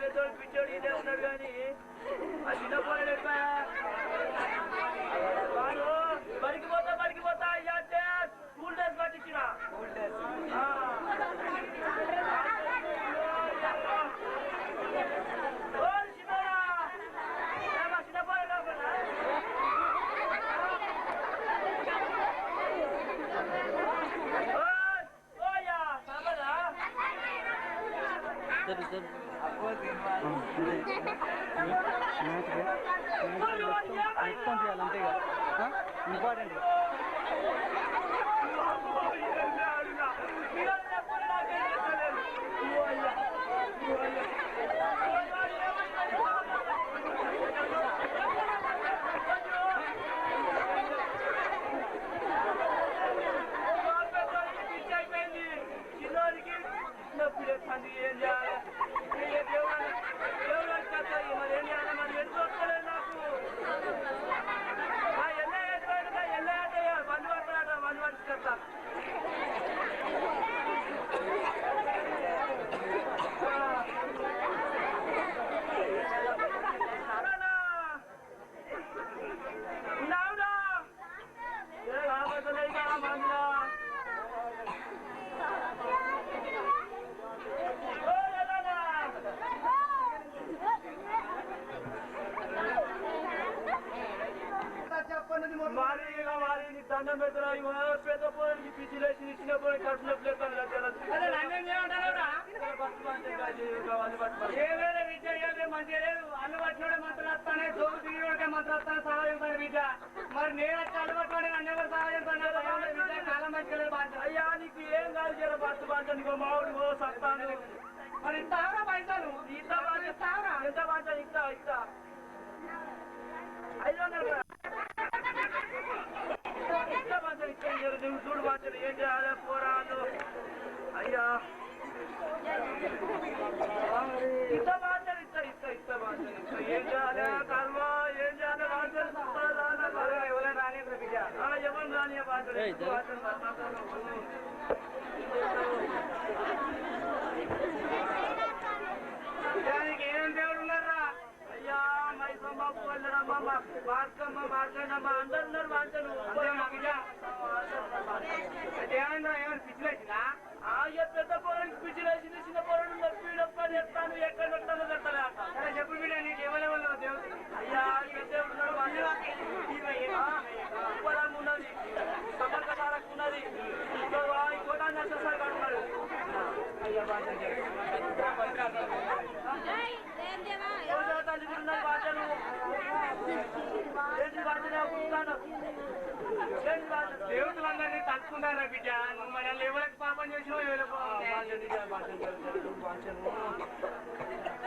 పెద్దోడు పిచ్చోడు ఇదే ఉన్నాడు కానీ ఆ చిన్న పోయాడు వాడు బడికి పోతా అంటే స్కూల్ డ్రెస్ పట్టించిన చిన్న పోయాడు రెస్పాన్స్ చేయాలి అంతేగా ఇంపార్టెంట్ ఏం చేయాలి దేవుడు మరి ఏం చేయాలి మరి ఎందుకు వస్తలేదు నాకు బంధు పడతాడ బంధు పట్టుకెళ్తా దండం పెడతారా పెద్ద పోయి పిచ్చిలేసి ఇచ్చిన పోయి కడుపులో ఏమైనా విద్య మంచిగా లేదు అల్లు పట్టినోడే మంత్రులు వస్తానే జోగు తిరిగి మంత్రులు వస్తానే సహాయం పని విద్య మరి నేను వచ్చి అల్లు పట్టుకోండి నన్ను ఎవరు సహాయం పని కాలం మంచిగా అయ్యా నీకు ఏం కాదు చేయాలి బస్సు బాధ్యత నీకు మావుడు సత్తాను మరి ఇస్తావరా పైసలు ఇంత బాధ్యత ఎంత బాధ్యత ఇస్తా 500 చూడు బాధ్యత ఏం చేయాలి పోరాదు అయ్యా ఇంత బాధ్యత ఇస్తా బాధ్యత ఏం చేయాలి కర్మ ఏం చేయాలి బాధ్యత ఎవరైనా రాని ఎవరు రాని బాధ్యత దానికి ఏం దేవుడు ఉన్నారా అయ్యా మైసమ్మ పోలరమ్మ భాస్కమ్మ భాస్కరమ్మ అందరు ఉన్నారు బాధ్యతలు ఏమన్నా ఏమైనా పిచ్చిలేసిందా అయ్యా పెద్ద పొలానికి పిచ్చిలేసింది చిన్న పొలం పీడప్పని చెప్తాను ఎక్కడ పెడతాను కట్టాలి అట్లా చెప్పు బిడ్డ నీకు ఎవరెవరు దేవుడు అయ్యా పెద్ద పొలం ఉన్నది సమర్థ తారకు ఉన్నది ఇంకోటా నష్టసారి కడుతున్నాడు అయ్యా దేవుళ్ళందరినీ తలుచుకున్నారా బిడ్డ నువ్వు మనల్ని ఎవరికి పాపం చేసినావు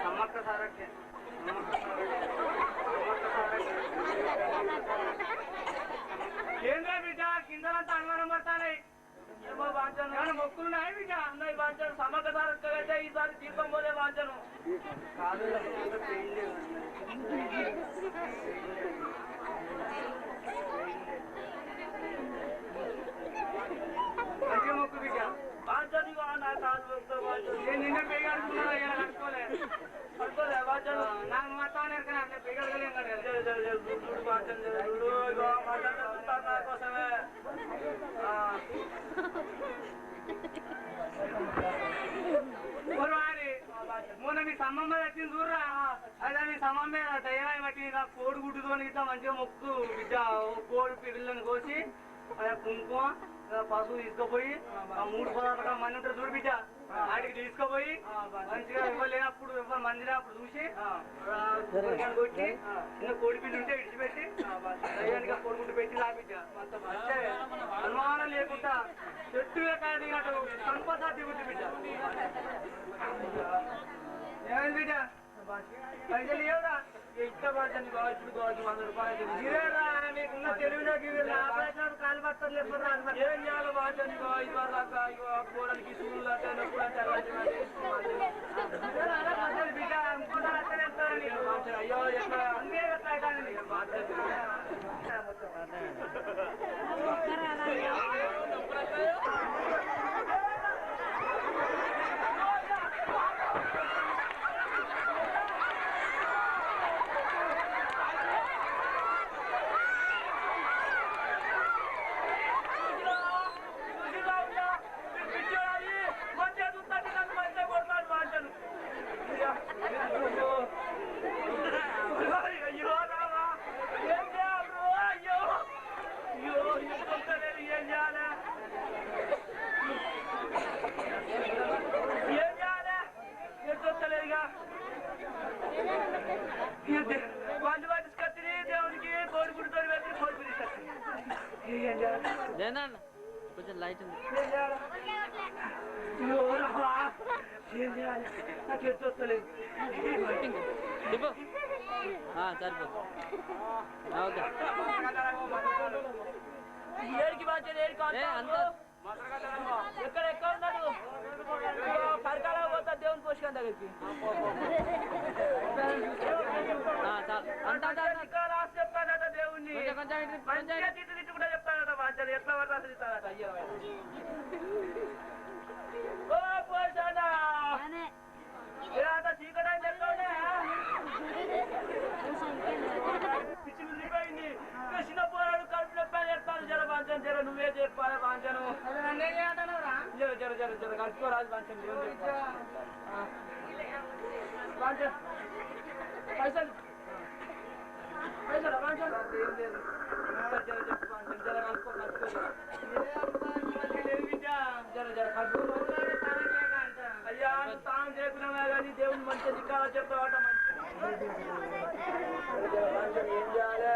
సమ్మక్క సారక్కే ఏంద్రా బిడ్డ కిందలంతా అనుమానం పడతాయి ఏమో వాంచను కానీ మొక్కులున్నాయి బిడ్డ అన్నయ్య వాంచను సమ్మక్క సారక్క అయితే ఈసారి దీపం పోలే వాంచను కాదు మంచిగా మొక్కు బిడ్డ వాంచను నా కాదు నేను నిన్న పేగలుకున్నా కట్టుకోలే వాంచను నాకు మొత్తం అట్లా పేగలగలేం కదా వాంచను నా కోసమే మొన్న మీ సమ్మమ్మ వచ్చింది చూడరా అదే మీ సమ్మమ్మే దయ్యమై బట్టి కోడి గుడ్డుతోని ఇట్లా మంచిగా మొక్కు బిడ్డ కోడి పిల్లలను కోసి కుంకుమ పసుపు తీసుకుపోయి ఆ 3 పదార్థాల మంది ఉంటారు చూడు బిడ్డ వాటికి తీసుకుపోయి మంచిగా ఇవ్వలేనప్పుడు ఎవరు మంది లేనప్పుడు చూసి కొట్టి చిన్న కోడి పిల్లి ఉంటే విడిచిపెట్టి దయ్యానికి కోడిగుడ్డు పెట్టి నా బిడ్డ అంత మంచి అనుమానం లేకుండా చెట్టు కాదు సంపద దిగుద్ది బిడ్డ ఏమైంది బిడ్డ పైసలు ఇవ్వరా ఇష్ట పడుతుంది కావచ్చు కావచ్చు 100 రూపాయలు ఇదేరా నీకున్న తెలివిలోకి ఆపరేషన్ కాలు పట్టలు లేకపోతే ఏం చేయాలి బాగుంటుంది కోడలికి స్కూల్ బిడ్డ ఇంకోసారి అయ్యో ఎట్లా అంతే ఎట్లా కొంచెం లైట్ ఉంది సరిపోతుంది ఓకే అంత ఎక్కడ ఎక్కడ ఉన్నాడు పరకాల పోతా దేవుని పోషకం దగ్గరికి చెప్తాడట దేవుణ్ణి తిట్టుకుంటా చెప్తాడట వాచలు ఎట్లా పడతా తిట్టాడట అయ్యో ఓ పోషాడా చీకటం చెప్తాడే పిచ్చి మిగిలిపోయింది చిన్న పోరాడు కడుపు నొప్పి చెప్తాను జర బాంచను జర నువ్వే చెప్పాలి బాంచను జర జర జర జర కలుపుకోరాదు బాంచను పైసలు పైసలు బాంచను జర చెప్పు బాంచను జర కలుపుకో జర జర కలుపు అయ్యా తాను చేయకున్నా కానీ దేవుని మంచిగా దిక్కాలో చెప్తావాట మంచి ఏం చేయాలి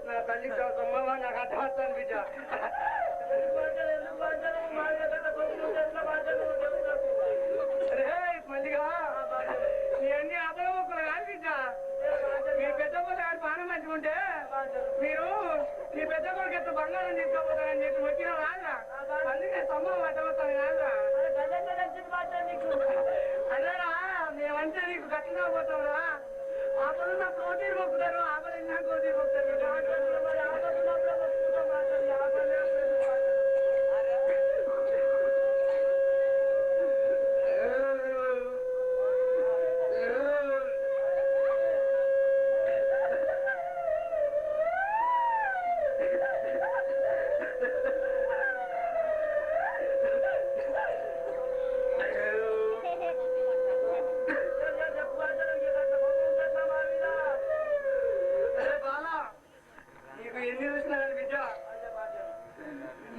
నా తల్లి సొమ్మవా నాకు అర్థమవుతాను బిడ్డ మళ్ళీగా నీ అన్ని అబలముక్కలు కాదు బిడ్డ మీ పెద్ద కొడుకు ఆడు బాగా మంచిగుంటే మీరు మీ పెద్ద కొడుకు ఎంత బంగారం తీసుకోపోతారని చెప్పి వచ్చిన రాదురా అందుకే సొమ్మం అర్థమవుతాను కాదురా అదేరా మేమంటే నీకు గట్టిగా పోతావురా ఆపలు నా కోటీరు మొక్కుతారు ఆపలు నా కోటీరు మొక్కుతారు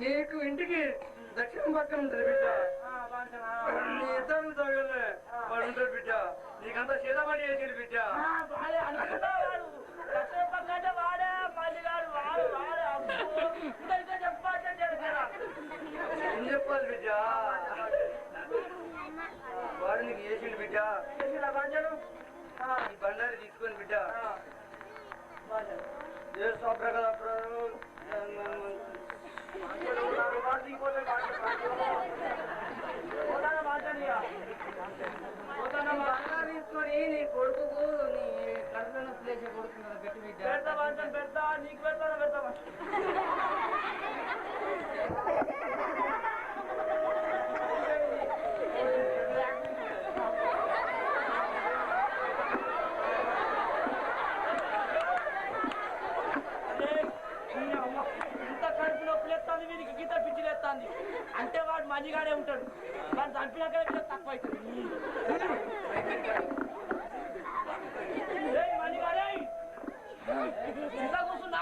నీకు ఇంటికి దక్షిణ పక్కన ఉంటుంది బిడ్డ నీ ఇద్దరు తగలే వాడు ఉంటాడు బిడ్డ నీకంతా సీతాపడి చేసేది బిడ్డ ఏం చెప్పాలి బిడ్డ వాడు నీకు చేసిండు బిడ్డ ఈ బండారి తీసుకొని బిడ్డ తీసుకొని నీ కొడుకు నీ కడుపులో ప్లేస్ కొడుకున్నా పెట్టి పెడతా నీకు పెడతా పెడతా వీనికి గీత పిచ్చిలేస్తుంది అంటే వాడు మంచిగానే ఉంటాడు వాడు చంపినాక తక్కువ అవుతుంది మంచిగానే ఇంకా కూర్చున్నా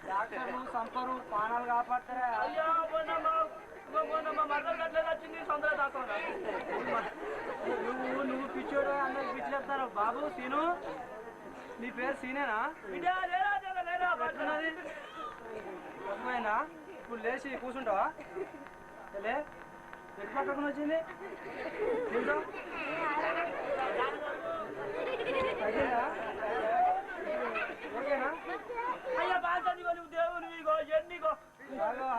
డాక్టర్లు సంపరు పానాలు కాపాడతారా? అయ్యో నువ్వు పిచ్చోడు అందరికి పిచ్చిలేస్తారు. బాబు సీను, నీ పేరు సీనేనా? అర్థమైందా? ఇప్పుడు లేచి కూర్చుంటావా? లే, ఎట్లా పక్కన వచ్చింది? ఓకేనా?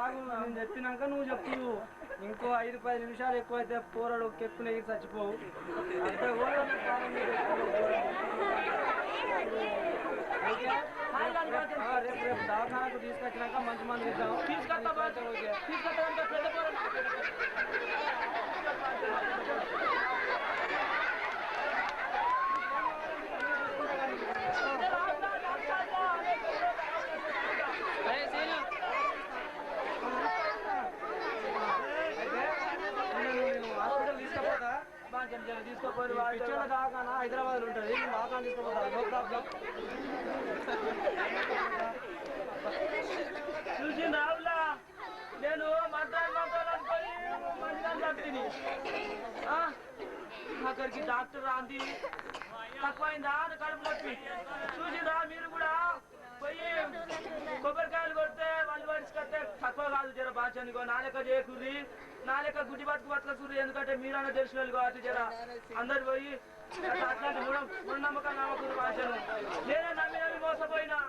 ఆగు, నేను చెప్పినాక నువ్వు చెప్పు. ఇంకో 5-10 నిమిషాలు ఎక్కువైతే పోరాడు కెక్కులు ఎగిరి చచ్చిపోవు. అంతే రేపు దవాఖానకు తీసుకొచ్చినాక మంచి మంది ఇద్దాం. పిచ్చోళ్ళ దవాఖానా హైదరాబాద్ లో ఉంటుంది. దవాఖాన తీసుకోపోతా, నో ప్రాబ్లం. చూసి రావులా, నేను మాట్లాడుకొని మంచిగా అక్కడికి డాక్టర్ రాంది తక్కువైందా కడుపు నొప్పి. చూసిందా మీరు కూడా పోయి కొబ్బరికాయలు కొడితే వాళ్ళు పడిచుకొస్తే తక్కువ కాదు. జర బాచనిగో నాలెక్క చేయకుర్రి, నాలెక్క గుడ్డి బతుకుర్రి. ఎందుకంటే మీరన్నా తెలిసిన వాళ్ళు కాబట్టి జర అందరు పోయి అట్లాంటి మూఢనమ్మకాలు నమ్మకూరు బాచను. నేనే నమ్మి మోసపోయినా.